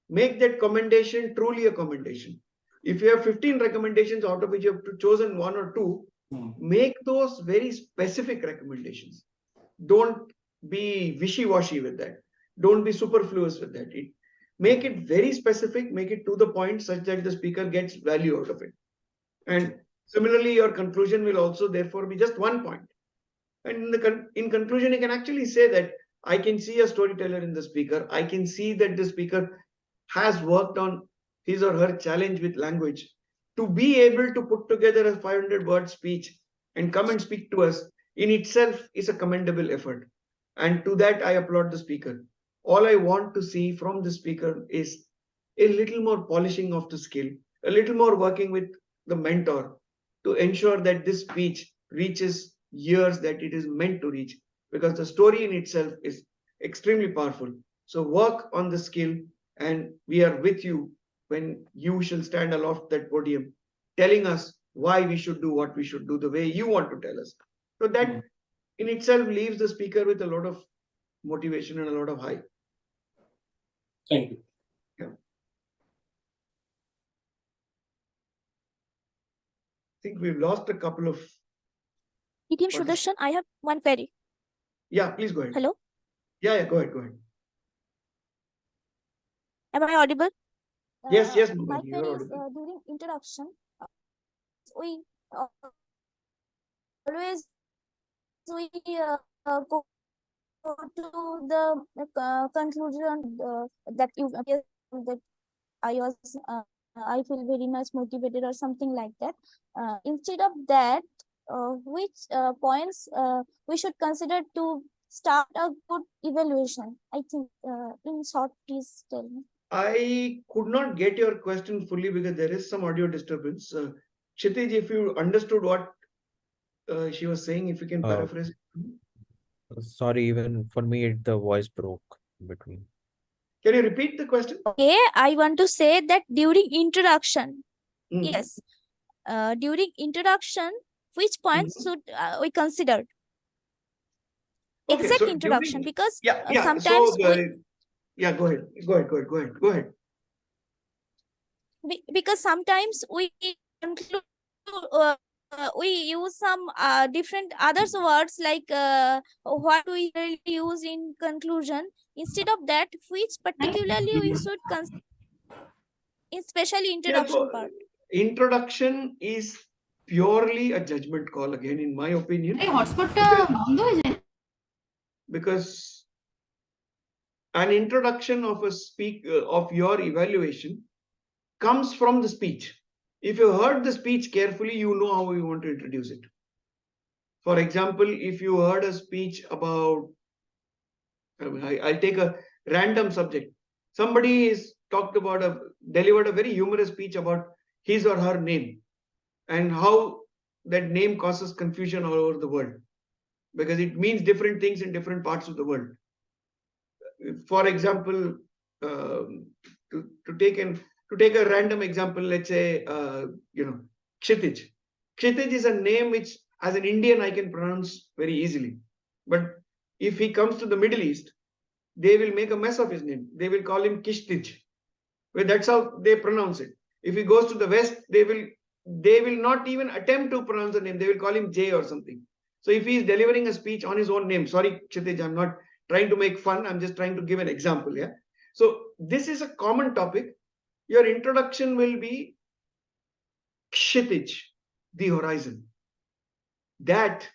Make that commendation truly a commendation. If you have 15 recommendations out of which you have chosen 1 or 2, make those very specific recommendations. Don't be wishy-washy with that. Don't be superfluous with that. Make it very specific, make it to the point such that the speaker gets value out of it. And similarly, your conclusion will also therefore be just 1 point. And in conclusion, you can actually say that I can see a storyteller in the speaker. I can see that the speaker has worked on his or her challenge with language. To be able to put together a 500-word speech and come and speak to us in itself is a commendable effort. And to that, I applaud the speaker. All I want to see from the speaker is a little more polishing of the skill, a little more working with the mentor, to ensure that this speech reaches years that it is meant to reach, because the story in itself is extremely powerful. So work on the skill, and we are with you when you shall stand aloft that podium telling us why we should do what we should do the way you want to tell us. So that in itself leaves the speaker with a lot of motivation and a lot of hype. Thank you. I think we've lost a couple of. DTM Sudarshan, I have one query. Yeah, please go ahead. Hello, Yeah, go ahead. am I audible? Yes, My Mumbai, you are query is audible. during introduction, we always go to the conclusion that you that I was I feel very much motivated or something like that. Instead of that, which points we should consider to start a good evaluation? I think in short, please tell me. I could not get your question fully because there is some audio disturbance. Kshitij, if you understood what she was saying, if you can paraphrase it. Sorry, even for me, the voice broke in between. Can you repeat the question? Okay, I want to say that during introduction, Mhm. yes, during introduction, which points should we consider? Okay, Exact so introduction, during, because yeah. sometimes So, yeah, go ahead. because sometimes we conclude we use some different other words like what we really use in conclusion. Instead of that, which particularly we should consider, especially Yeah, introduction so part. introduction is purely a judgment call again, in my opinion, এই হটস্পটটা বন্ধ হয়ে যায় because an introduction of a of your evaluation comes from the speech. If you heard the speech carefully, you know how you want to introduce it. For example, if you heard a speech about, I'll take a random subject. Somebody is delivered a very humorous speech about his or her name and how that name causes confusion all over the world because it means different things in different parts of the world. For example, to take a random example, let's say Kshitij. Kshitij is a name which, as an Indian, I can pronounce very easily. But if he comes to the Middle East, they will make a mess of his name. They will call him Kishtij. Well, that's how they pronounce it. If he goes to the West, they will not even attempt to pronounce the name. They will call him Jay or something. So if he is delivering a speech on his own name, sorry, Kshitij, I'm not trying to make fun. I'm just trying to give an example. Yeah. So this is a common topic. Your introduction will be Kshitij, the horizon. That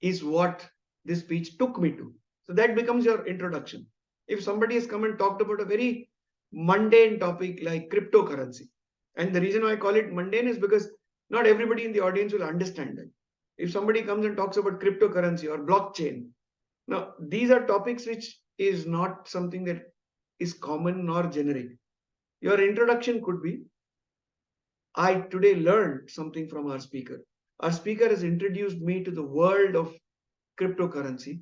is what this speech took me to. So that becomes your introduction. If somebody has come and talked about a very mundane topic like cryptocurrency, and the reason why I call it mundane is because not everybody in the audience will understand that. If somebody comes and talks about cryptocurrency or blockchain, now these are topics which is not something that is common nor generic. Your introduction could be, I today learned something from our speaker. Our speaker has introduced me to the world of cryptocurrency.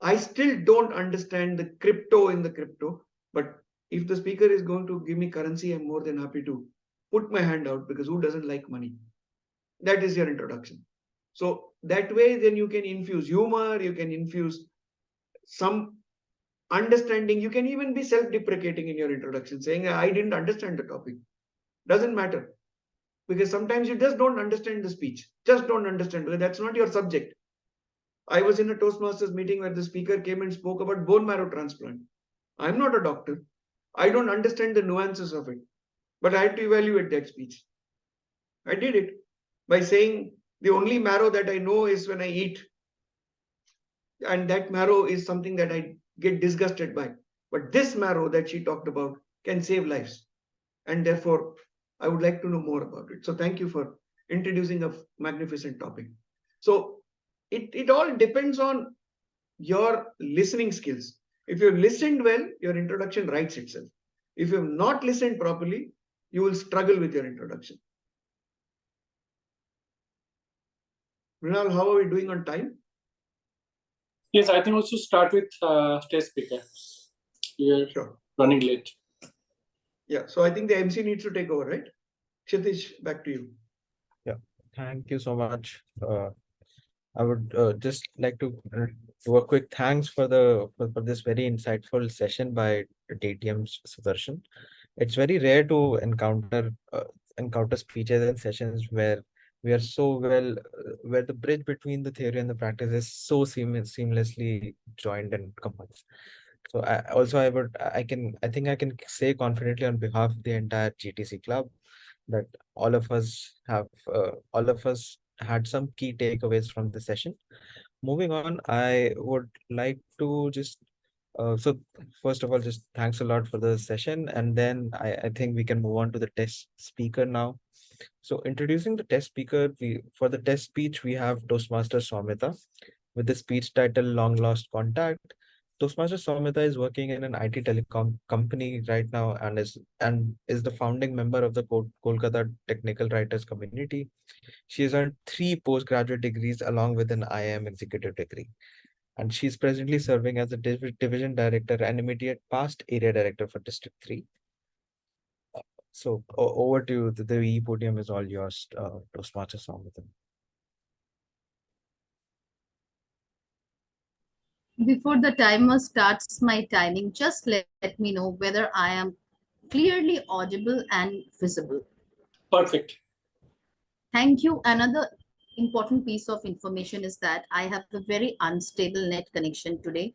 I still don't understand the crypto in the crypto, but if the speaker is going to give me currency, I'm more than happy to put my hand out because who doesn't like money? That is your introduction. So that way, then you can infuse humor, you can infuse some understanding. You can even be self-deprecating in your introduction, saying, I didn't understand the topic. Doesn't matter. Because sometimes you just don't understand the speech. Just don't understand because that's not your subject. I was in a Toastmasters meeting where the speaker came and spoke about bone marrow transplant. I'm not a doctor. I don't understand the nuances of it. But I had to evaluate that speech. I did it by saying the only marrow that I know is when I eat. And that marrow is something that I get disgusted by. But this marrow that she talked about can save lives. And therefore, I would like to know more about it. So thank you for introducing a magnificent topic. So it all depends on your listening skills. If you've listened well, your introduction writes itself. If you have not listened properly, you will struggle with your introduction. Mrinal, how are we doing on time? Yes, I think also start with test speaker. You're Sure. running late. Yeah, so I think the MC needs to take over, right? Kshitish, back to you. Thank you so much. I would just like to do a quick thanks for for this very insightful session by DTM Sudarshan. It's very rare to encounter speeches and sessions where we are so where the bridge between the theory and the practice is so seamlessly joined and combined. So I think I can say confidently on behalf of the entire GTC club that all of us had some key takeaways from the session. Moving on, I would like to just so first of all, just thanks a lot for the session, and then I think we can move on to the test speaker now. So introducing the test speaker, for the test speech we have Toastmaster Swamita with the speech title "Long Lost Contact." Toastmaster Swamita is working in an IT telecom company right now and is the founding member of the Kolkata Technical Writers Community. She has earned 3 postgraduate degrees along with an IIM executive degree, and she's presently serving as the division director and immediate past area director for District 3. So over to you. The podium is all yours, Toastmaster Swamita. Before the timer starts my timing, just let me know whether I am clearly audible and visible. Perfect. Thank you. Another important piece of information is that I have a very unstable net connection today.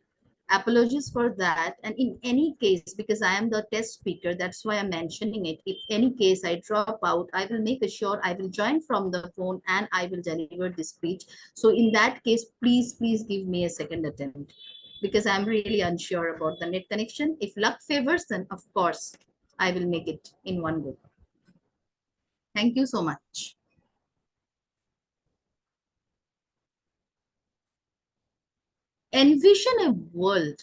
Apologies for that. And in any case, because I am the test speaker, that's why I'm mentioning it. If any case I drop out, I will make sure I will join from the phone and I will deliver the speech. So in that case, please give me a second attempt because I'm really unsure about the net connection. If luck favors, then of course, I will make it in one go. Thank you so much. Envision a world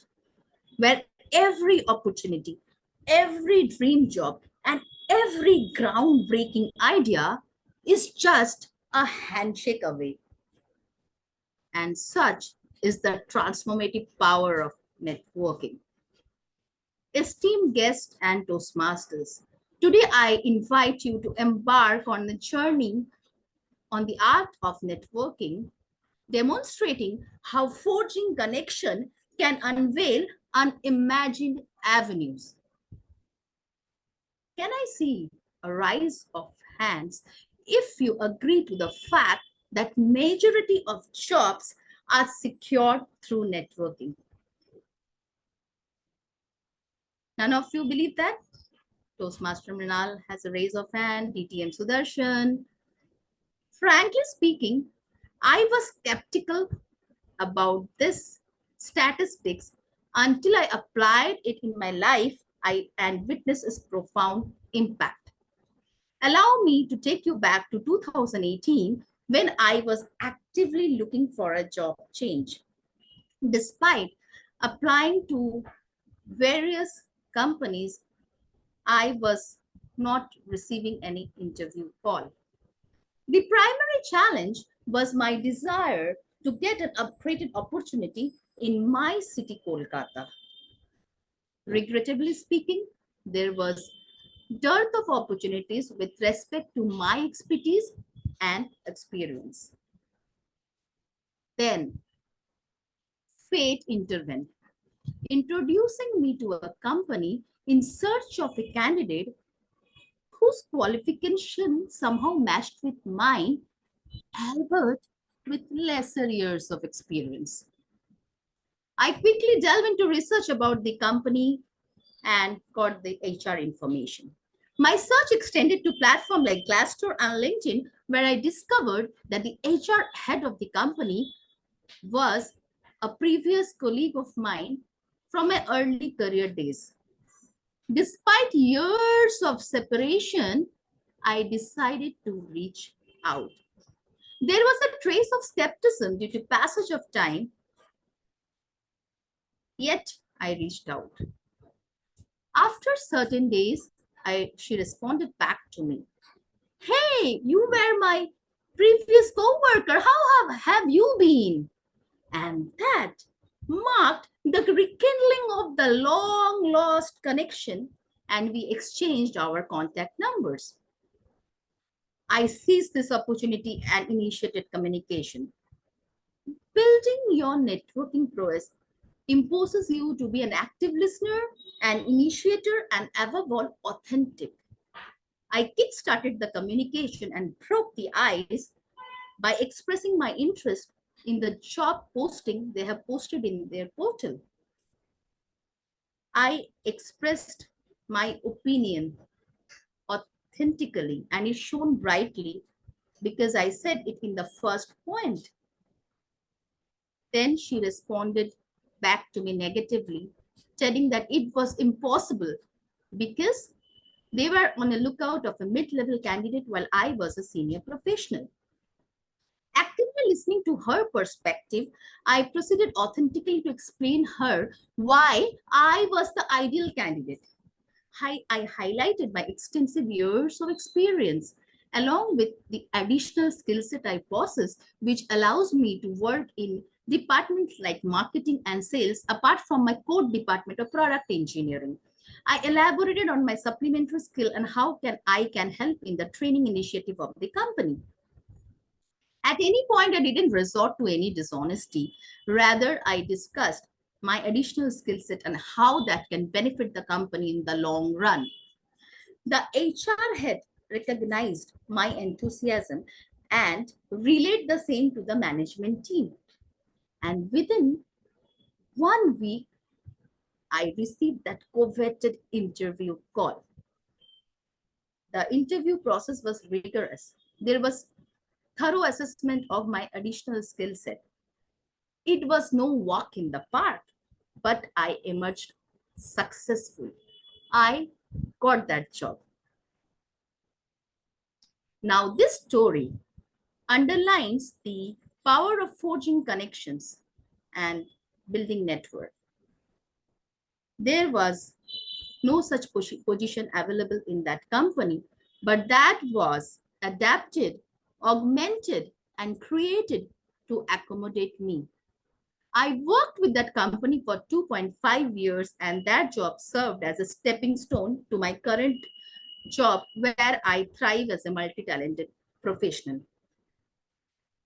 where every opportunity, every dream job, and every groundbreaking idea is just a handshake away. And such is the transformative power of networking. Esteemed guests and Toastmasters, today I invite you to embark on the journey on the art of networking, demonstrating how forging connection can unveil unimagined avenues. Can I see a rise of hands if you agree to the fact that majority of jobs are secured through networking? None of you believe that? Toastmaster Mrinal has a raise of hand, DTM Sudarshan. Frankly speaking, I was skeptical about this statistics until I applied it in my life and witnessed its profound impact. Allow me to take you back to 2018 when I was actively looking for a job change. Despite applying to various companies, I was not receiving any interview call. The primary challenge was my desire to get an upgraded opportunity in my city, Kolkata. Regrettably speaking, there was dearth of opportunities with respect to my expertise and experience. Then, fate intervened, introducing me to a company in search of a candidate whose qualification somehow matched with mine, albeit with lesser years of experience. I quickly delved into research about the company and got the HR information. My search extended to platforms like Glassdoor and LinkedIn, where I discovered that the HR head of the company was a previous colleague of mine from my early career days. Despite years of separation, I decided to reach out. There was a trace of skepticism due to passage of time, yet I reached out. After certain days, she responded back to me. Hey, you were my previous co-worker, how have you been? And that marked the rekindling of the long lost connection, and we exchanged our contact numbers. I seized this opportunity and initiated communication. Building your networking prowess imposes you to be an active listener, an initiator, and above all, authentic. I kickstarted the communication and broke the ice by expressing my interest in the job posting they have posted in their portal. I expressed my opinion authentically, and it shone brightly because I said it in the first point. Then she responded back to me negatively, telling that it was impossible because they were on a lookout of a mid-level candidate while I was a senior professional. Actively listening to her perspective, I proceeded authentically to explain her why I was the ideal candidate. I highlighted my extensive years of experience along with the additional skill set I possess, which allows me to work in departments like marketing and sales apart from my core department of product engineering. I elaborated on my supplementary skill and how I can help in the training initiative of the company. At any point, I didn't resort to any dishonesty. Rather, I discussed my additional skill set and how that can benefit the company in the long run. The HR head recognized my enthusiasm and relayed the same to the management team. And within 1 week, I received that coveted interview call. The interview process was rigorous. There was thorough assessment of my additional skill set. It was no walk in the park, but I emerged successful. I got that job. Now, this story underlines the power of forging connections and building network. There was no such position available in that company, but that was adapted, augmented, and created to accommodate me. I worked with that company for 2.5 years, and that job served as a stepping stone to my current job where I thrive as a multi-talented professional.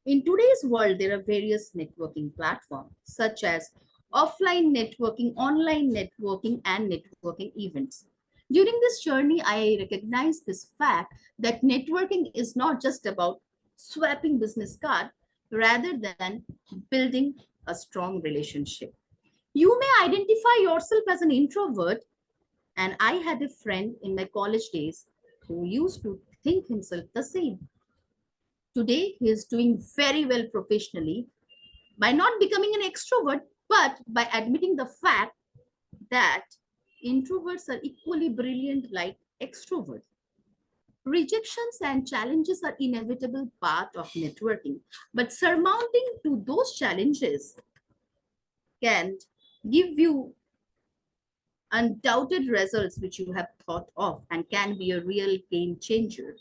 In today's world, there are various networking platforms such as offline networking, online networking, and networking events. During this journey, I recognized this fact that networking is not just about swapping business card, rather than building a strong relationship. You may identify yourself as an introvert, and I had a friend in my college days who used to think himself the same. Today, he is doing very well professionally by not becoming an extrovert, but by admitting the fact that introverts are equally brilliant like extroverts. Rejections and challenges are inevitable part of networking, but surmounting to those challenges can give you undoubted results which you have thought of and can be a real game changer.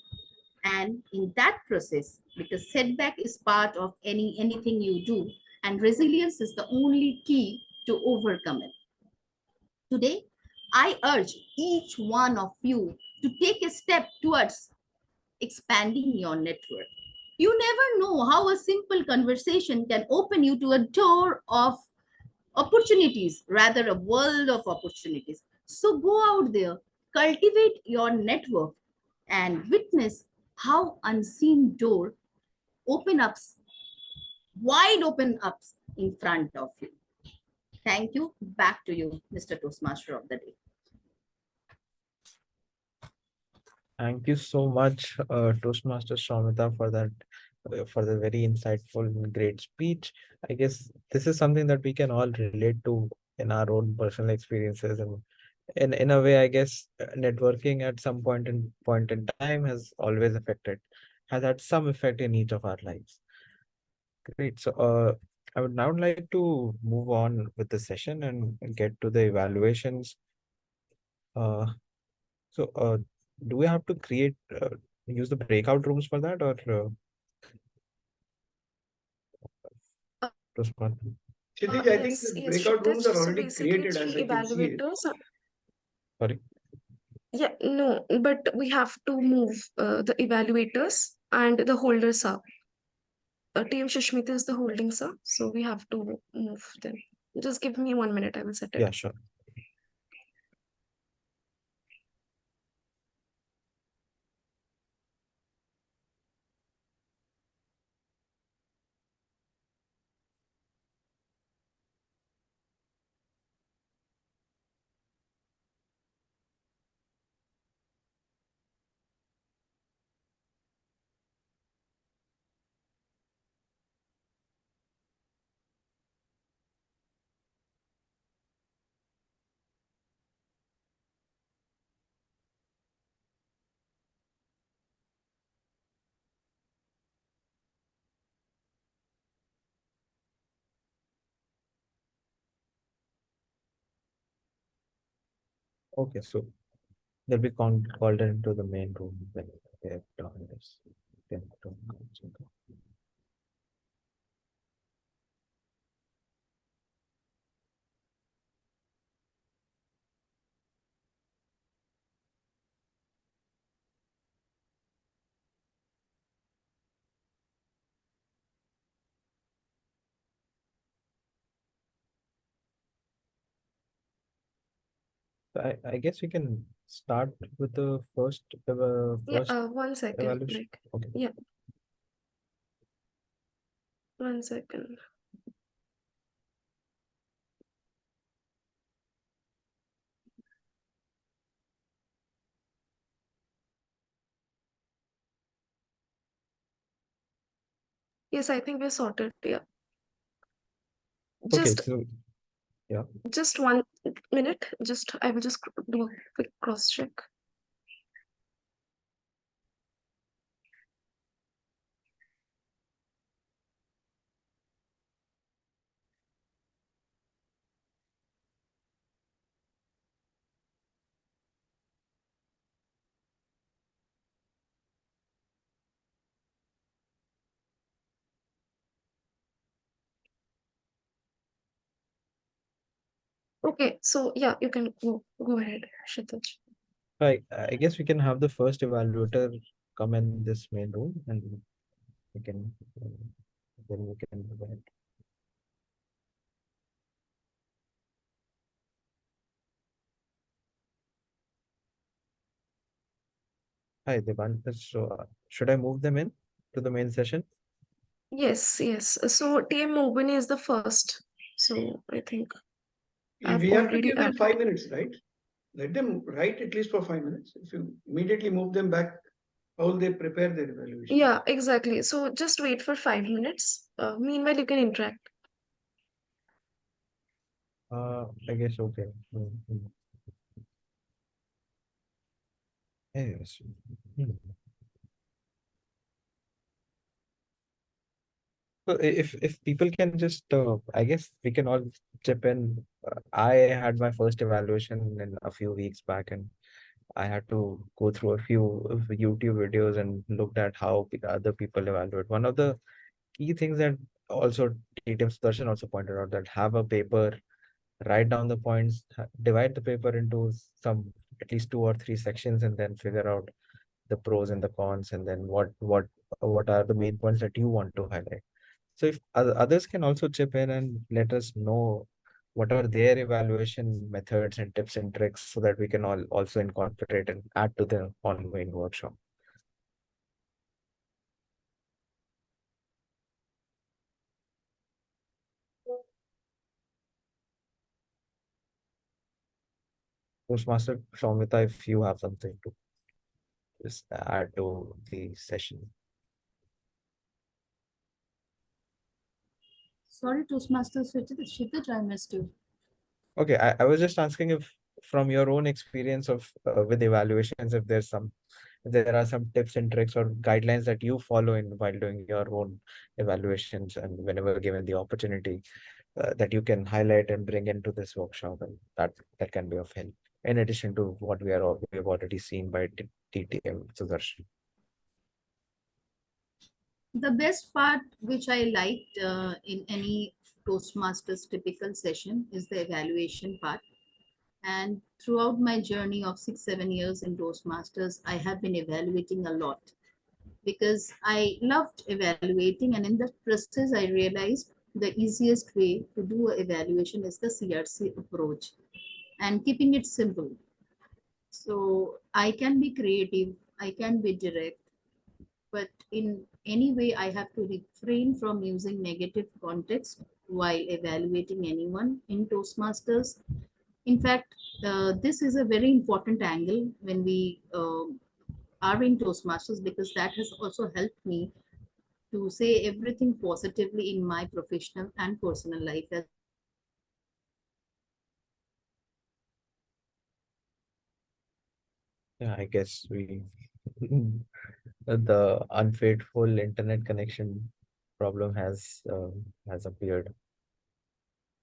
And in that process, because setback is part of anything you do, and resilience is the only key to overcome it. Today, I urge each one of you to take a step towards expanding your network. You never know how a simple conversation can open you to a door of opportunities, rather a world of opportunities. So go out there, cultivate your network, and witness how unseen door open ups, wide open ups in front of you. Thank you. Back to you, Mr. Toastmaster of the day. Thank you so much, Toastmaster Shramita, for that, for the very insightful and great speech. I guess this is something that we can all relate to in our own personal experiences, and in a way, I guess networking at some point in time has always has had some effect in each of our lives. Great. So, I would now like to move on with the session and get to the evaluations. So, do we have to use the breakout rooms for that, or Toastmaster? Kshitij, I think Yes, the yes, breakout rooms are Kshitij. So already basically, created as three I can see it. evaluators. Sorry. Yeah, no, but we have to move the evaluators and the holders up. Team Shashmita is the holding, sir. So we have to move them. Just give me 1 minute, I will set it. Yeah, sure. Okay, so they'll be called into the main room when they have done this. Then don't go. I guess we can start with the first Yeah, 1 second. evaluation. Like, Okay. yeah. 1 second. Yes, I think we're sorted. Yeah. Okay, Just so yeah. just 1 minute. I will just do a quick cross check. Okay, so yeah, you can go ahead, Kshitij. I guess we can have the first evaluator come in this main room and we can then we can go ahead. Hi, Devan. So should I move them in to the main session? Yes, yes. So team Mobini is the first. So I think I've We have to already give them added. 5 minutes, right? Let them write at least for 5 minutes. If you immediately move them back, how will they prepare their evaluation? Yeah, exactly. So just wait for 5 minutes. Meanwhile, you can interact. I guess okay. Yes. So if people can just, I guess we can all chip in. I had my first evaluation in a few weeks back, and I had to go through a few of YouTube videos and looked at how other people evaluate. One of the key things that also DTM Sudarshan also pointed out, that have a paper, write down the points, divide the paper into some at least 2 or 3 sections, and then figure out the pros and the cons, and then what are the main points that you want to highlight. So if others can also chip in and let us know what are their evaluation methods and tips and tricks, so that we can all also incorporate and add to the ongoing workshop. Postmaster Shomita, if you have something to just add to the session. Sorry, Toastmasters, Kshitij, I missed you. Okay, I was just asking if from your own experience of with evaluations, if there are some tips and tricks or guidelines that you follow in while doing your own evaluations, and whenever given the opportunity, that you can highlight and bring into this workshop, and that can be of help in addition to what we have already seen by DTM Sudarshan. The best part which I liked in any Toastmasters typical session is the evaluation part. And throughout my journey of 6-7 years in Toastmasters, I have been evaluating a lot because I loved evaluating, and in the process, I realized the easiest way to do an evaluation is the CRC approach and keeping it simple. So I can be creative, I can be direct, but in any way, I have to refrain from using negative context while evaluating anyone in Toastmasters. In fact, this is a very important angle when we are in Toastmasters, because that has also helped me to say everything positively in my professional and personal life as Yeah, I guess we the unfaithful internet connection problem has appeared.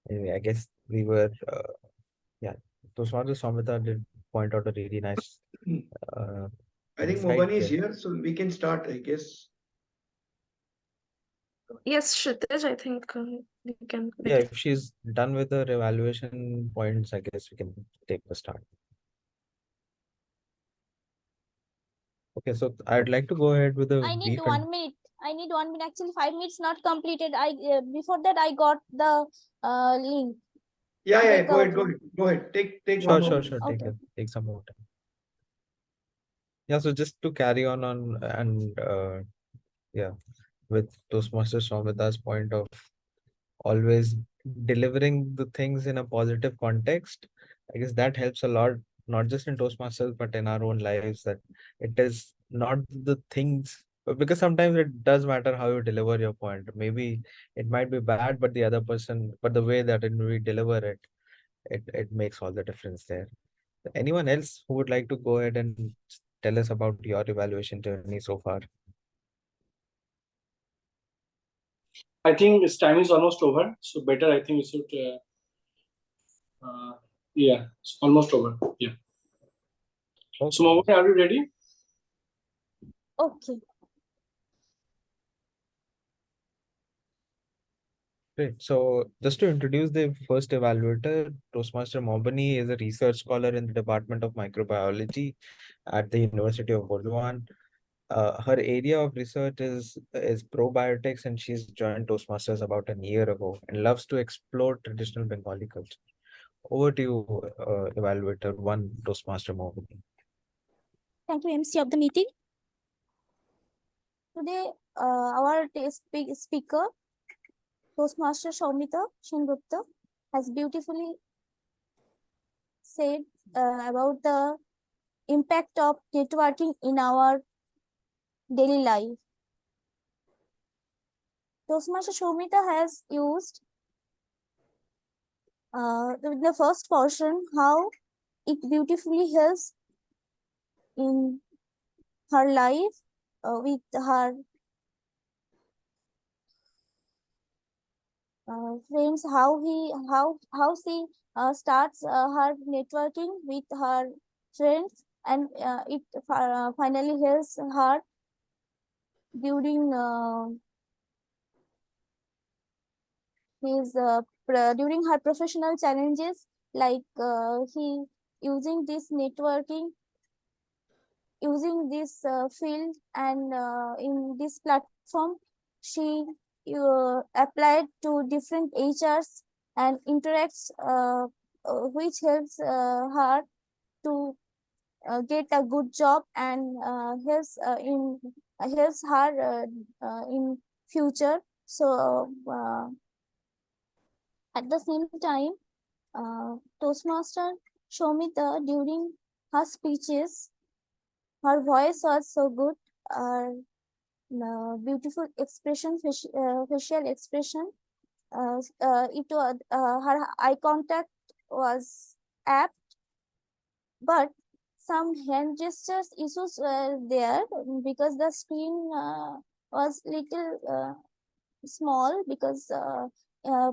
Anyway, I guess we were yeah. Toswanda Samhita did point out a really nice uh, I think insight Mobani is there. here, so we can start, I guess. Yes, Kshitij, I think we can Yeah, begin. if she's done with her evaluation points, I guess we can take the start. Okay, so I'd like to go ahead with a I need brief 1 minute. I need 1 minute. Actually, 5 minutes not completed. I before that I got the link Yeah, go breakout ahead, go room. ahead, go ahead. Take Sure, one sure, more. sure. Okay. Take some more time. Yeah, so just to carry on and yeah, with Toastmasters Swamita's point of always delivering the things in a positive context, I guess that helps a lot, not just in Toastmasters, but in our own lives, that it is not the things, because sometimes it does matter how you deliver your point. Maybe it might be bad, but the other person, but the way that we deliver it, it makes all the difference there. Anyone else who would like to go ahead and tell us about your evaluation journey so far? I think this time is almost over, so better I think we should. Yeah, it's almost over. Yeah. So, Okay. Momani, are you ready? Okay. Great. So just to introduce the first evaluator, Toastmaster Mobani is a research scholar in the Department of Microbiology at the University of Bologna. Her area of research is probiotics, and she's joined Toastmasters about a year ago and loves to explore traditional Bengali culture. Over to you, evaluator one, Toastmaster Mobani. Thank you, MC of the meeting. Today, our speaker, Toastmaster Shaumita Sengupta, has beautifully said about the impact of networking in our daily life. Toastmaster Shaumita has used in the first portion how it beautifully helps in her life with her friends, how she starts her networking with her friends, and it finally helps her during during her professional challenges, like he using this networking, using this field, and in this platform she applied to different HRs and interacts, which helps her to get a good job, and helps her in future. So at the same time, Toastmaster Shomita, during her speeches, her voice was so good. Beautiful expression, facial expression. It was her eye contact was apt, but some hand gestures issues were there because the screen was little small, because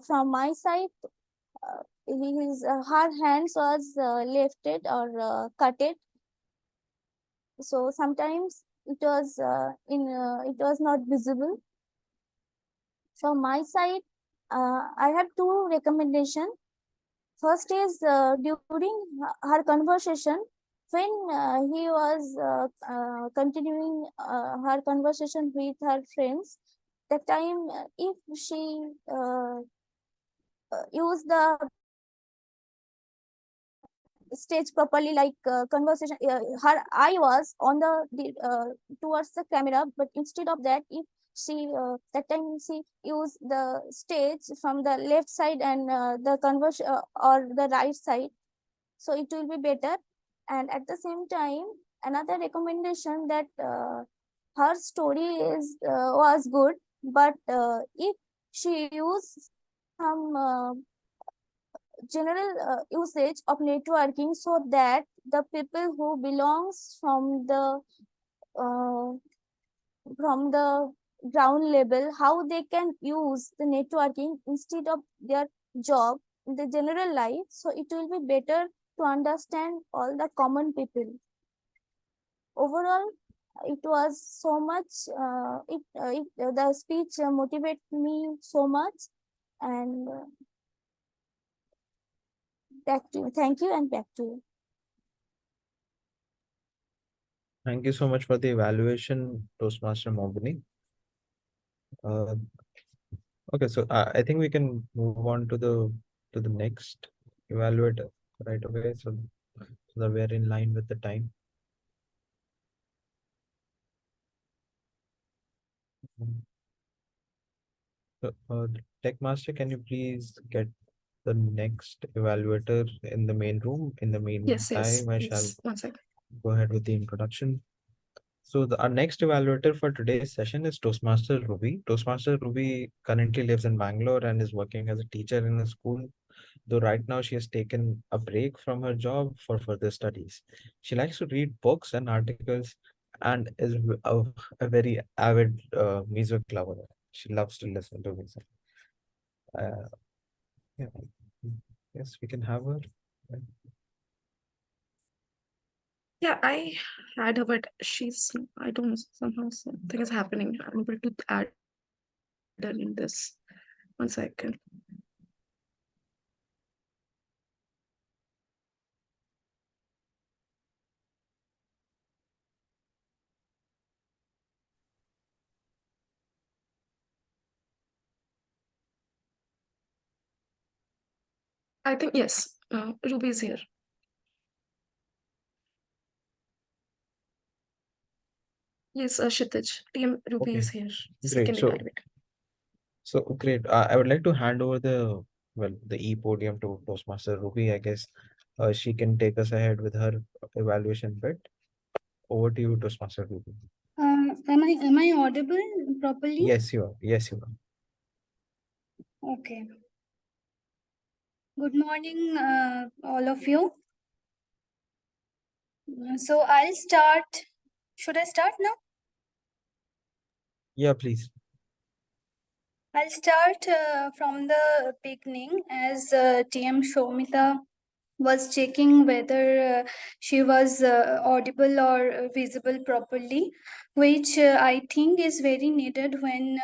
from my side her hands was lifted or cutted, so sometimes it was not visible. From my side, I have two recommendations. First is during her conversation, when he was continuing her conversation with her friends, that time if she use the stage properly, like conversation, her eye was on towards the camera, but instead of that, if she that time she use the stage from the left side and the conversion or the right side, so it will be better. And at the same time, another recommendation that her story is was good, but if she use some general usage of networking, so that the people who belongs uh, from the ground level, how they can use the networking instead of their job in the general life, so it will be better to understand all the common people. Overall, it was so much the speech motivated me so much. And back to you. Thank you, and back to you. Thank you so much for the evaluation, Toastmaster Mobini. Okay, so I think we can move on to the next evaluator right away, so that we're in line with the time. So, Tech Master, can you please get the next evaluator in the main room? In the Yes, meantime, I shall yes. 1 second. go ahead with the introduction. So our next evaluator for today's session is Toastmaster Ruby. Toastmaster Ruby currently lives in Bangalore and is working as a teacher in a school, though right now she has taken a break from her job for further studies. She likes to read books and articles and is a very avid music lover. She loves to listen to music. Uh, yeah. Yes, we can have her. Yeah, I had her, but I don't know, somehow something is happening. I'm able to add her in this. 1 second. I think, yes, Ruby is here. Yes, Kshitij, TM Ruby Okay, is here. great. Second evaluator. So great. I would like to hand over the e-podium to Toastmaster Ruby. I guess she can take us ahead with her evaluation bit. Over to you, Toastmaster Ruby. Am I audible properly? Yes, you are. Yes, you are. Okay. Good morning, all of you. So I'll start. Should I start now? Yeah, please. I'll start from the beginning, as TM Shomita was checking whether she was audible or visible properly, which I think is very needed when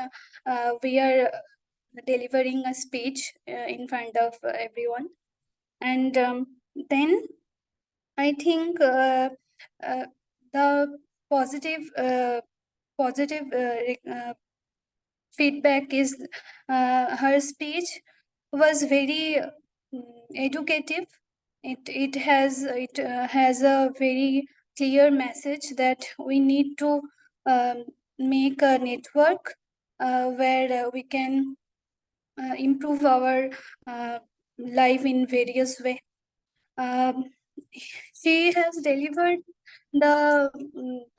we are delivering a speech in front of everyone. And then I think the positive feedback is her speech was very educative. It has a very clear message that we need to make a network where we can improve our life in various way. She has delivered the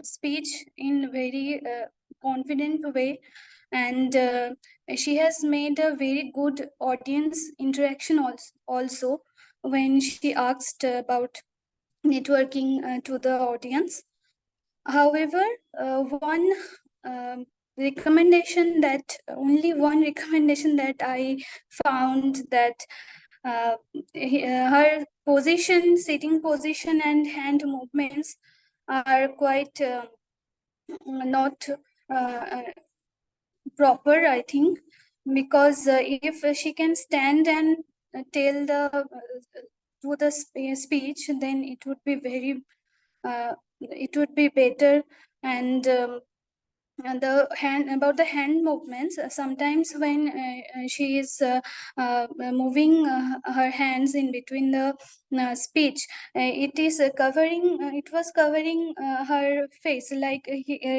speech in very confident way, and she has made a very good audience interaction also when she asked about networking to the audience. However, one recommendation that I found that her sitting position and hand movements are quite not proper, I think. because if she can stand and tell the do the speech, then it would be very it would be better. And the hand about the hand movements, sometimes when she is moving her hands in between the speech, it is covering it was covering her face, like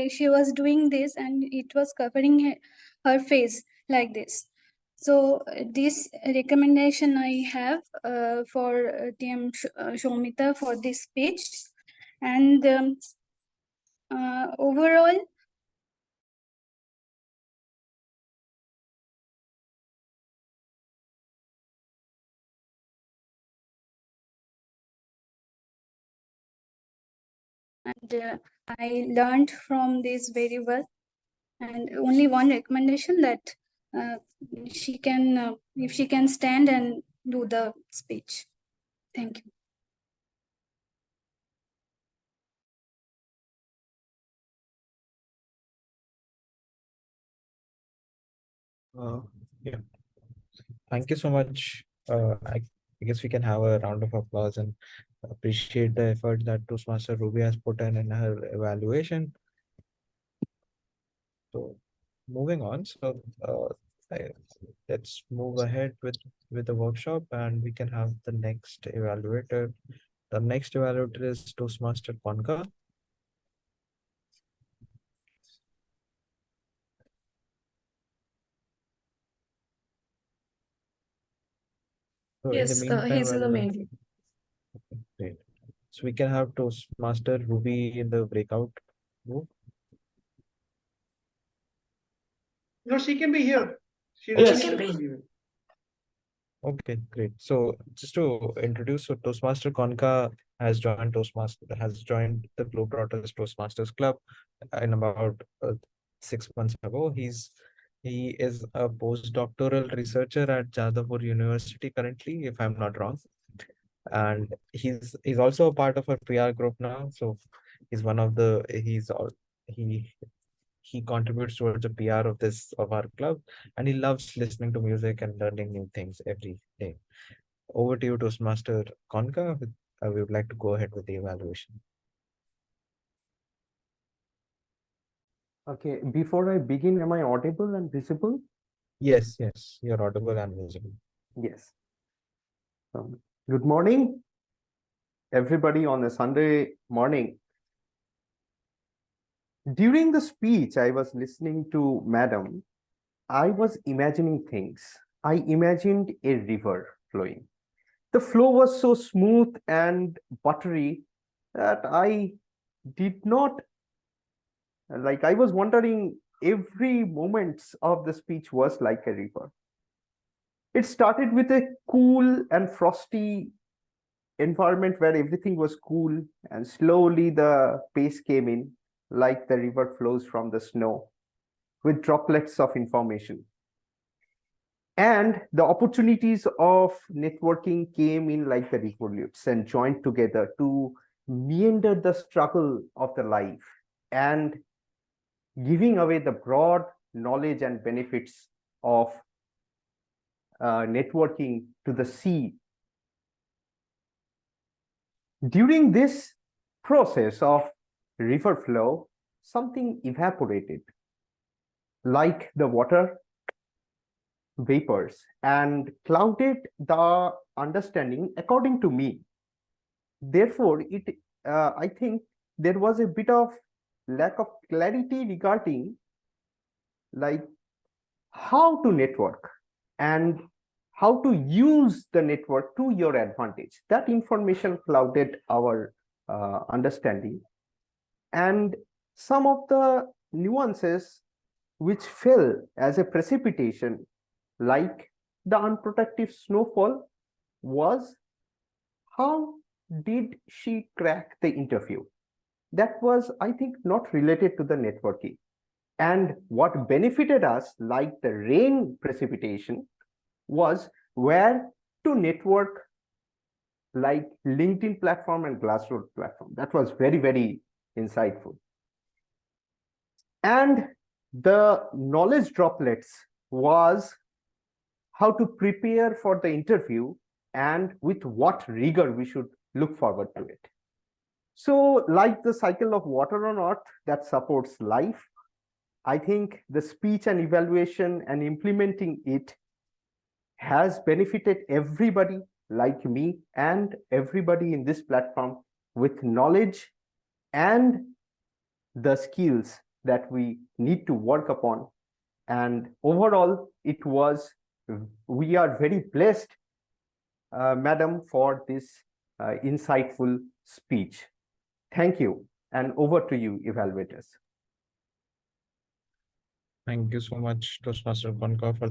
she was doing this and it was covering her face like this. So this recommendation I have for TM Shomita for this speech. And overall, and I learned from this very well. And only one recommendation, that she can, if she can stand and do the speech. Thank you. Yeah. Thank you so much. I guess we can have a round of applause and appreciate the effort that Toastmaster Ruby has put in her evaluation. So moving on, so let's move ahead with the workshop, and we can have the next evaluator. The next evaluator is Toastmaster Konka. So in the Yes, meantime, he's in the main. great. So we can have Toastmaster Ruby in the breakout room. No, she can be here. She Yes. doesn't need to be here. Okay, great. So just to introduce, so Toastmaster Konka has joined the Globetrotters Toastmasters Club in about 6 months ago. He is a postdoctoral researcher at Jadavpur University currently, if I'm not wrong. And he's also a part of our PR group now. So he's one of the he contributes towards the PR of our club, and he loves listening to music and learning new things every day. Over to you, Toastmaster Konka. We would like to go ahead with the evaluation. Okay, before I begin, am I audible and visible? Yes, you're audible and visible. Yes. Good morning, everybody, on a Sunday morning. During the speech, I was listening to Madam. I was imagining things. I imagined a river flowing. The flow was so smooth and buttery that I did not, I was wondering, every moment of the speech was like a river. It started with a cool and frosty environment where everything was cool, and slowly the pace came in, like the river flows from the snow with droplets of information. And the opportunities of networking came in like the rivulets and joined together to meander the struggle of the life and giving away the broad knowledge and benefits of networking to the sea. During this process of river flow, something evaporated, like the water vapors, and clouded the understanding, according to me. Therefore, I think there was a bit of lack of clarity regarding how to network and how to use the network to your advantage. That information clouded our understanding. And some of the nuances which fell as a precipitation, like the unprotected snowfall, was how did she crack the interview? That was, I think, not related to the networking. And what benefited us, like the rain precipitation, was where to network, like LinkedIn platform and Glassroot platform. That was very, very insightful. And the knowledge droplets was how to prepare for the interview and with what rigor we should look forward to it. So, like the cycle of water on earth that supports life, I think the speech and evaluation and implementing it has benefited everybody like me and everybody in this platform with knowledge and the skills that we need to work upon. And overall, we are very blessed, Madam, for this insightful speech. Thank you. And over to you, evaluators. Thank you so much, Toastmaster Konka, for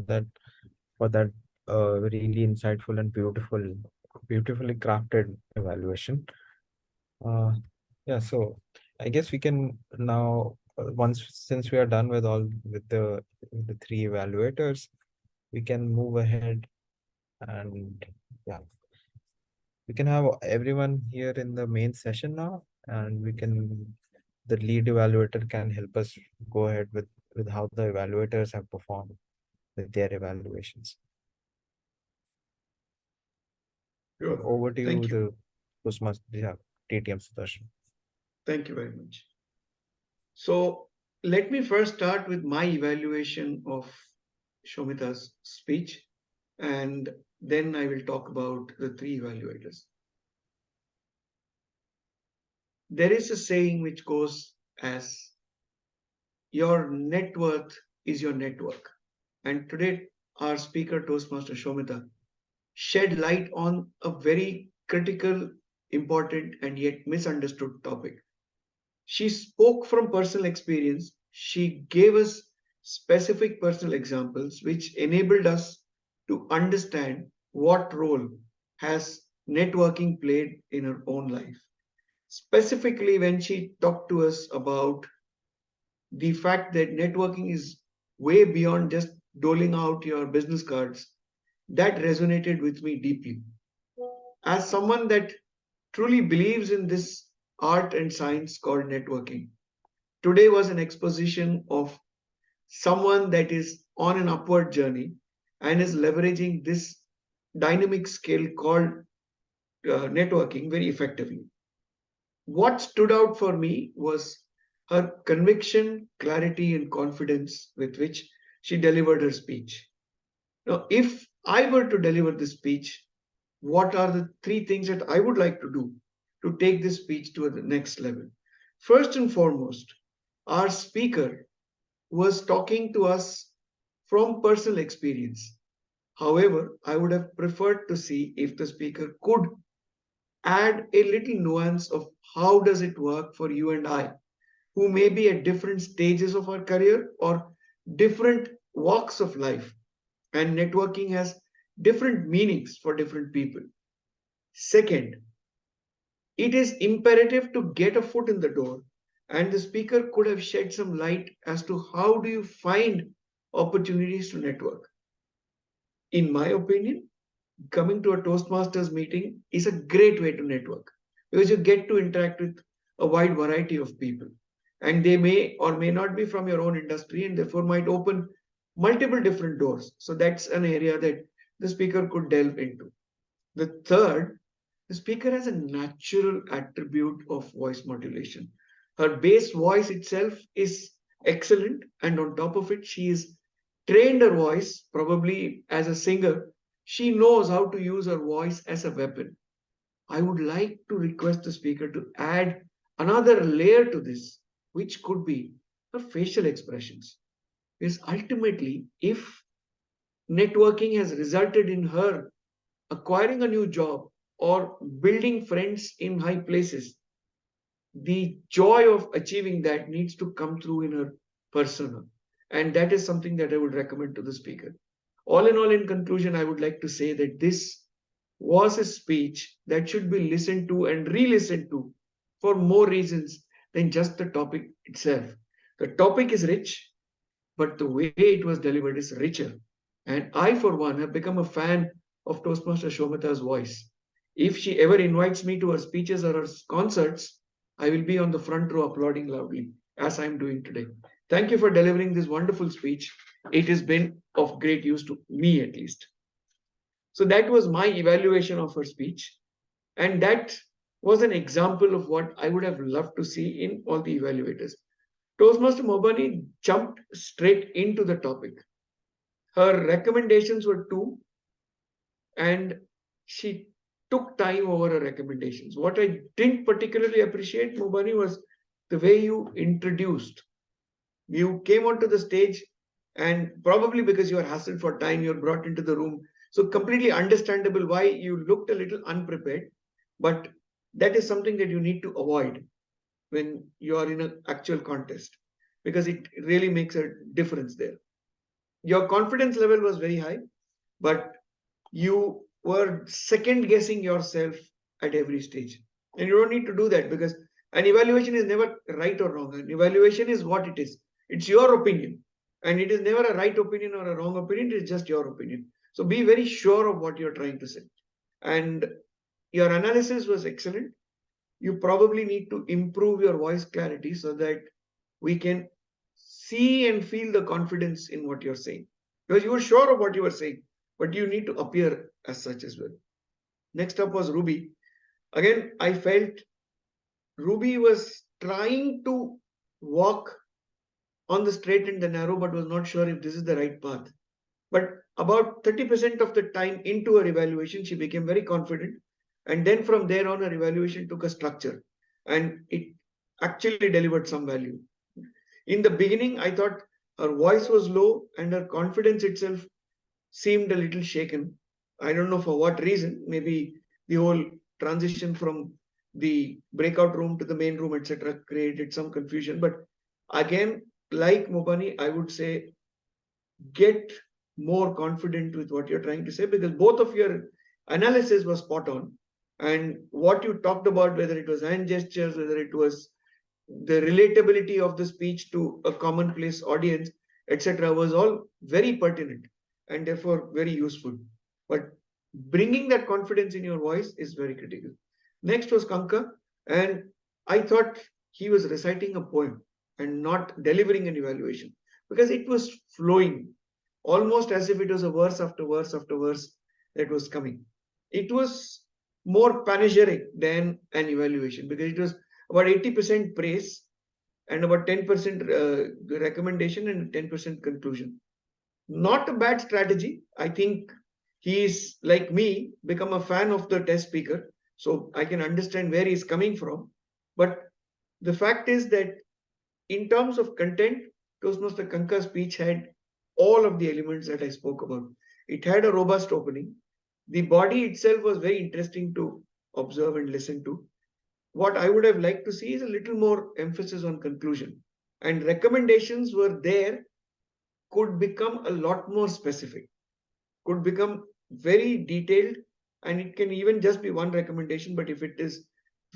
that really insightful and beautifully crafted evaluation. Yeah, so I guess we can now since we are done with the three evaluators, we can move ahead and yeah, we can have everyone here in the main session now, and the lead evaluator can help us go ahead with how the evaluators have performed with their evaluations. Sure. Over to Thank you, you. the Toastmaster, DTM Sudarshan. Thank you very much. So let me first start with my evaluation of Shomita's speech, and then I will talk about the three evaluators. There is a saying which goes as, your net worth is your network. And today, our speaker, Toastmaster Shomita, shed light on a very critical, important, and yet misunderstood topic. She spoke from personal experience. She gave us specific personal examples which enabled us to understand what role has networking played in her own life. Specifically, when she talked to us about the fact that networking is way beyond just doling out your business cards, that resonated with me deeply. As someone that truly believes in this art and science called networking, today was an exposition of someone that is on an upward journey and is leveraging this dynamic skill called networking very effectively. What stood out for me was her conviction, clarity, and confidence with which she delivered her speech. Now, if I were to deliver this speech, what are the three things that I would like to do to take this speech to the next level? First and foremost, our speaker was talking to us from personal experience. However, I would have preferred to see if the speaker could add a little nuance of how does it work for you and I, who may be at different stages of our career or different walks of life. And networking has different meanings for different people. Second, it is imperative to get a foot in the door, and the speaker could have shed some light as to how do you find opportunities to network. In my opinion, coming to a Toastmasters meeting is a great way to network because you get to interact with a wide variety of people, and they may or may not be from your own industry and therefore might open multiple different doors. So that's an area that the speaker could delve into. The third, the speaker has a natural attribute of voice modulation. Her bass voice itself is excellent, and on top of it, she is trained her voice, probably as a singer. She knows how to use her voice as a weapon. I would like to request the speaker to add another layer to this, which could be her facial expressions. Because ultimately, if networking has resulted in her acquiring a new job or building friends in high places, the joy of achieving that needs to come through in her persona. And that is something that I would recommend to the speaker. All in all, in conclusion, I would like to say that this was a speech that should be listened to and re-listened to for more reasons than just the topic itself. The topic is rich, but the way it was delivered is richer. And I, for one, have become a fan of Toastmaster Shomita's voice. If she ever invites me to her speeches or her concerts, I will be on the front row applauding loudly as I'm doing today. Thank you for delivering this wonderful speech. It has been of great use to me, at least. So that was my evaluation of her speech. And that was an example of what I would have loved to see in all the evaluators. Toastmaster Mobani jumped straight into the topic. Her recommendations were two, and she took time over her recommendations. What I didn't particularly appreciate, Mobani, was the way you introduced. You came onto the stage, and probably because you are hassled for time, you're brought into the room. So completely understandable why you looked a little unprepared, but that is something that you need to avoid when you are in an actual contest, because it really makes a difference there. Your confidence level was very high, but you were second guessing yourself at every stage. And you don't need to do that, because an evaluation is never right or wrong. An evaluation is what it is. It's your opinion. And it is never a right opinion or a wrong opinion. It is just your opinion. So be very sure of what you're trying to say. And your analysis was excellent. You probably need to improve your voice clarity so that we can see and feel the confidence in what you're saying. Because you were sure of what you were saying, but you need to appear as such as well. Next up was Ruby. Again, I felt Ruby was trying to walk on the straight and the narrow, but was not sure if this is the right path. But about 30% of the time into her evaluation, she became very confident. And then from there on, her evaluation took a structure, and it actually delivered some value. In the beginning, I thought her voice was low and her confidence itself seemed a little shaken. I don't know for what reason. Maybe the whole transition from the breakout room to the main room, etc., created some confusion. But again, like Mobani, I would say get more confident with what you're trying to say, because both of your analysis was spot on. And what you talked about, whether it was hand gestures, whether it was the relatability of the speech to a commonplace audience, etc., was all very pertinent and therefore very useful. But bringing that confidence in your voice is very critical. Next was Kanka, and I thought he was reciting a poem and not delivering an evaluation, because it was flowing almost as if it was a verse after verse after verse that was coming. It was more panegyric than an evaluation, because it was about 80% praise and about 10% recommendation and 10% conclusion. Not a bad strategy. I think he's, like me, become a fan of the test speaker, so I can understand where he's coming from. But the fact is that in terms of content, Toastmaster Kanka's speech had all of the elements that I spoke about. It had a robust opening. The body itself was very interesting to observe and listen to. What I would have liked to see is a little more emphasis on conclusion. And recommendations were there, could become a lot more specific, could become very detailed, and it can even just be one recommendation. But if it is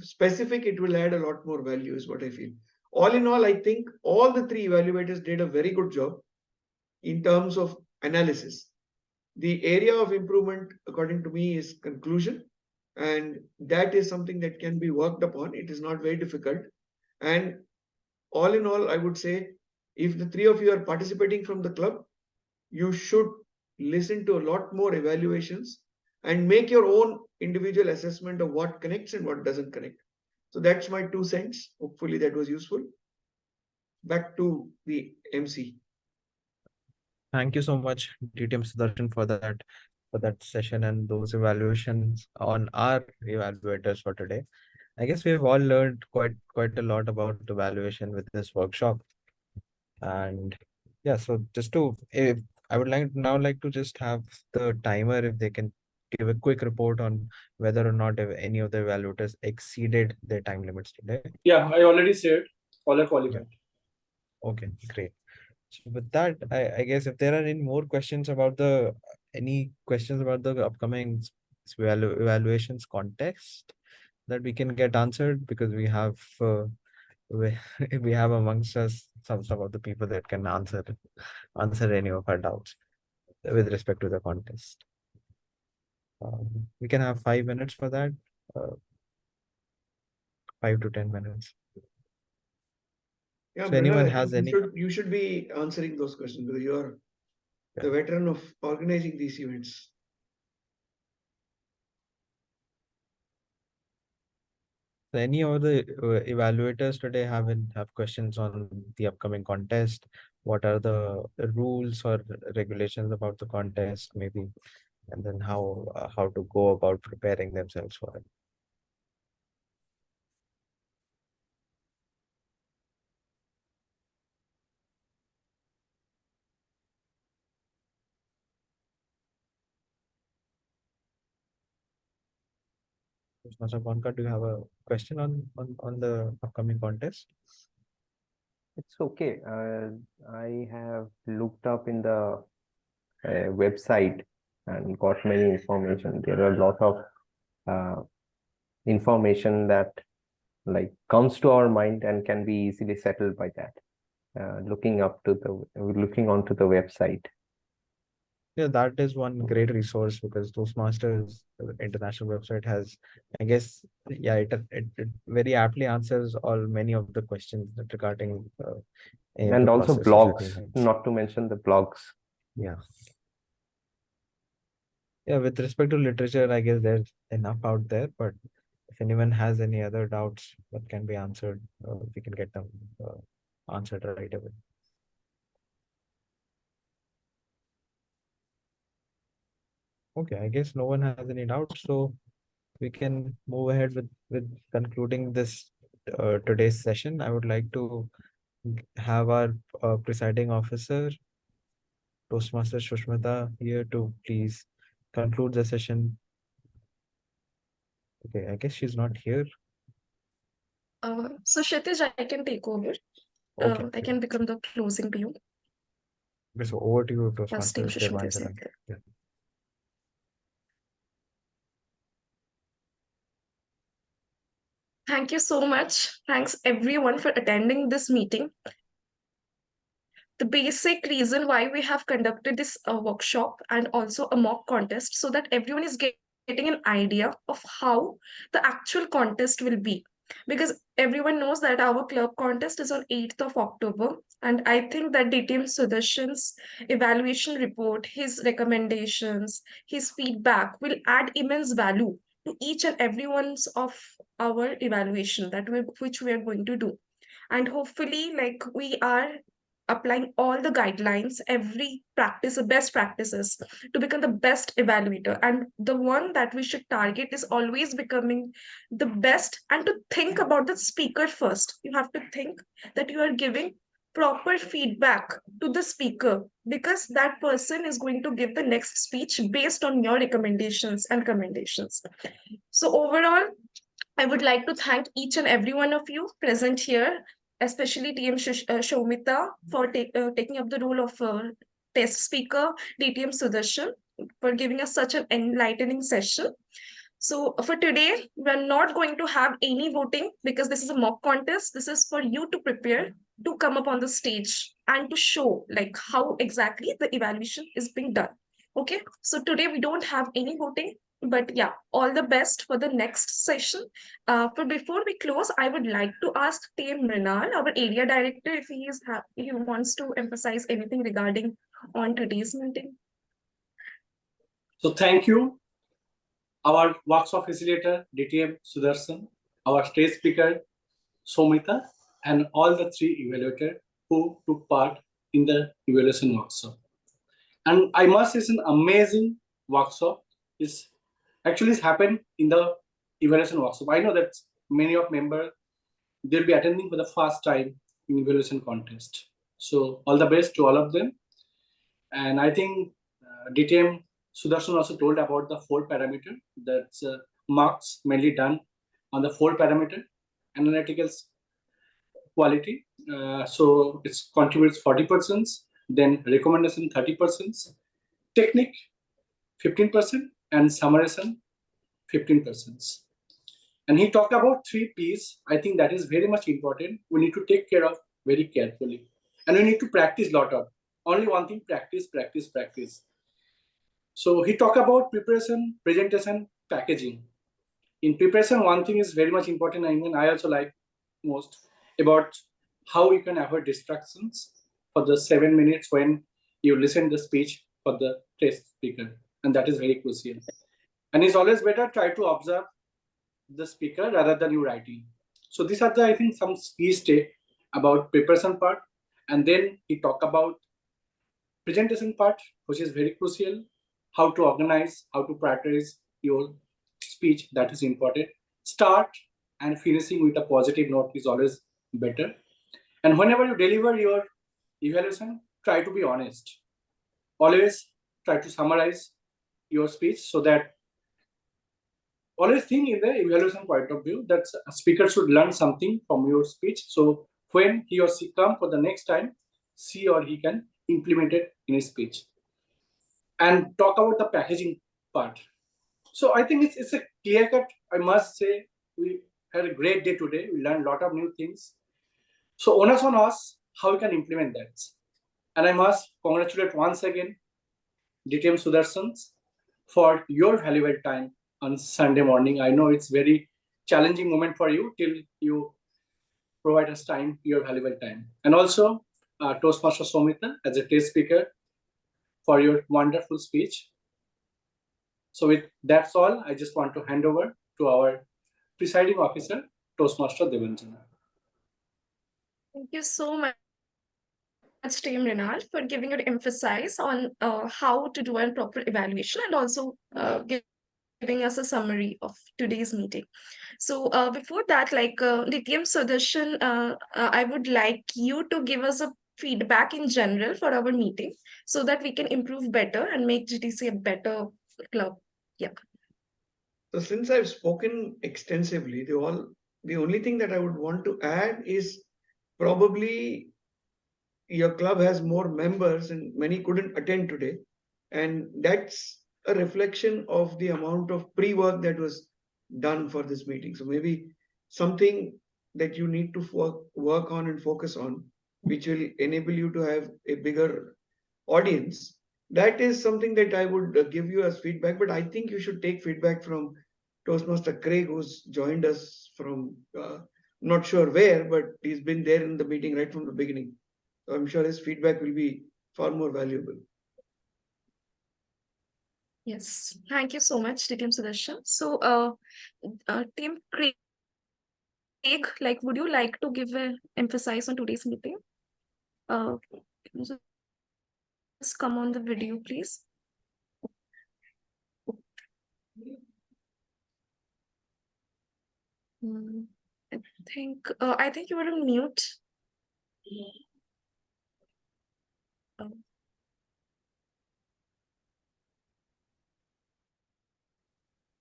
specific, it will add a lot more value, is what I feel. All in all, I think all the three evaluators did a very good job in terms of analysis. The area of improvement, according to me, is conclusion. And that is something that can be worked upon. It is not very difficult. And all in all, I would say if the three of you are participating from the club, you should listen to a lot more evaluations and make your own individual assessment of what connects and what doesn't connect. So that's my 2 cents. Hopefully that was useful. Back to the MC. Thank you so much, DTM Sudarshan, for that session and those evaluations on our evaluators for today. I guess we've all learned quite a lot about evaluation with this workshop. And yeah, so just to, if I would like to just have the timer, if they can give a quick report on whether or not if any of the evaluators exceeded their time limits today. Yeah, I already said all are qualified. Okay, great. So with that, I guess if there are any more questions about any questions about the upcoming evaluations context that we can get answered, because we have we have amongst us some of the people that can answer any of our doubts with respect to the contest. We can have 5 minutes for that, 5 to 10 minutes. Yeah, So anyone Mrinal, I has think any? you should be answering those questions because you are the veteran of organizing these events. So any of the evaluators today have questions on the upcoming contest? What are the rules or regulations about the contest, maybe, and then how to go about preparing themselves for it? Mr. Bonka, do you have a question on the upcoming contest? It's okay. I have looked up in the website and got many information. There are a lot of information that like comes to our mind and can be easily settled by that. Looking onto the website. Yeah, that is one great resource because Toastmasters international website has, I guess, yeah, it very aptly answers many of the questions regarding any of And the also processes that you blogs, have. not to mention the blogs. Yeah. Yeah, with respect to literature, I guess there's enough out there, but if anyone has any other doubts that can be answered, we can get them answered right away. Okay, I guess no one has any doubts, so we can move ahead with concluding this today's session. I would like to have our presiding officer, Toastmaster Shushmita, here to please conclude the session. Okay, I guess she's not here. So Kshitij, I can take over. Okay, I can become the closing PO. okay, so over to you, Plus Team Toastmaster Shushmita is Devanjana. there. Yeah. Thank you so much. Thanks everyone for attending this meeting. The basic reason why we have conducted this workshop and also a mock contest so that everyone is getting an idea of how the actual contest will be. Because everyone knows that our club contest is on 8th of October. And I think that DTM Sudarshan's evaluation report, his recommendations, his feedback will add immense value to each and every one's of our evaluation which we are going to do. And hopefully, like we are applying all the guidelines, every practice, the best practices to become the best evaluator. And the one that we should target is always becoming the best and to think about the speaker first. You have to think that you are giving proper feedback to the speaker because that person is going to give the next speech based on your recommendations and commendations. So overall, I would like to thank each and every one of you present here, especially TM Shomita for taking up the role of test speaker, DTM Sudarshan for giving us such an enlightening session. So for today, we're not going to have any voting because this is a mock contest. This is for you to prepare to come up on the stage and to show like how exactly the evaluation is being done. Okay, so today we don't have any voting, but yeah, all the best for the next session. But before we close, I would like to ask Tim Mrinal, our area director, if he wants to emphasize anything regarding on today's meeting. So thank you, our workshop facilitator, DTM Sudarshan, our stage speaker, Somita, and all the three evaluators who took part in the evaluation workshop. And I must say it's an amazing workshop. It's happened in the evaluation workshop. I know that many of members, they'll be attending for the first time in evaluation contest. So all the best to all of them. And I think DTM Sudarshan also told about the 4 parameter. That's marks mainly done on the 4 parameter analytical quality. So it contributes 40%, then recommendation 30%, technique 15%, and summarization 15%. And he talked about 3 P's. I think that is very much important. We need to take care of very carefully. And we need to practice a lot of. Only one thing, practice, practice, practice. So he talked about preparation, presentation, packaging. In preparation, one thing is very much important, and I also like most about how you can avoid distractions for the 7 minutes when you listen the speech for the test speaker, and that is very crucial. And it's always better try to observe the speaker rather than you writing. So these are the, I think, some speech take about preparation part, and then he talk about presentation part, which is very crucial, how to organize, how to prioritize your speech, that is important. Start and finishing with a positive note is always better. And whenever you deliver your evaluation, try to be honest. Always try to summarize your speech, so that always think in the evaluation point of view that a speaker should learn something from your speech. So when he or she come for the next time, she or he can implement it in his speech. And talk about the packaging part. So I think it's a clear cut. I must say we had a great day today. We learned a lot of new things. So onus on us how we can implement that. And I must congratulate once again DTM Sudarshan for your valuable time on Sunday morning. I know it's very challenging moment for you till you provide us time, your valuable time. And also Toastmaster Somita as a test speaker for your wonderful speech. So with that's all, I just want to hand over to our presiding officer, Toastmaster Devanjana. Thank you so much, Team Renal, for giving your emphasis on how to do a proper evaluation, and also giving us a summary of today's meeting. So before that, like DTM Sudarshan, I would like you to give us a feedback in general for our meeting, so that we can improve better and make GTC a better club. Yeah. So since I've spoken extensively, the only thing that I would want to add is probably your club has more members and many couldn't attend today. And that's a reflection of the amount of pre-work that was done for this meeting. So maybe something that you need to work on and focus on, which will enable you to have a bigger audience. That is something that I would give you as feedback, but I think you should take feedback from Toastmaster Craig, who's joined us from not sure where, but he's been there in the meeting right from the beginning. So I'm sure his feedback will be far more valuable. Yes. Thank you so much, DTM Sudarshan. So, Team Craig, like, would you like to give an emphasis on today's meeting? Can you just come on the video, please. I think you were on mute.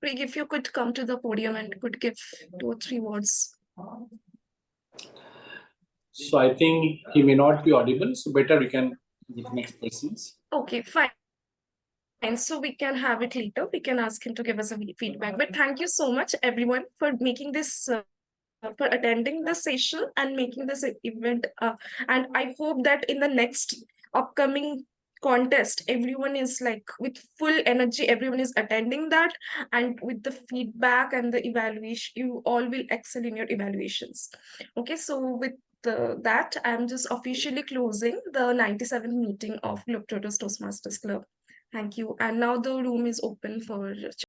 Craig, if you could come to the podium and could give 2 or 3 words. So I think he may not be audible, so better we can go to next persons. Okay, fine. And so we can have it later. We can ask him to give us a feedback. But thank you so much, everyone, for making this, for attending this session and making this event. And I hope that in the next upcoming contest, everyone is like with full energy. Everyone is attending that, and with the feedback and the evaluation, you all will excel in your evaluations. Okay, so with that, I'm just officially closing the 97th meeting of Globetrotters Toastmasters Club. Thank you. And now the room is open for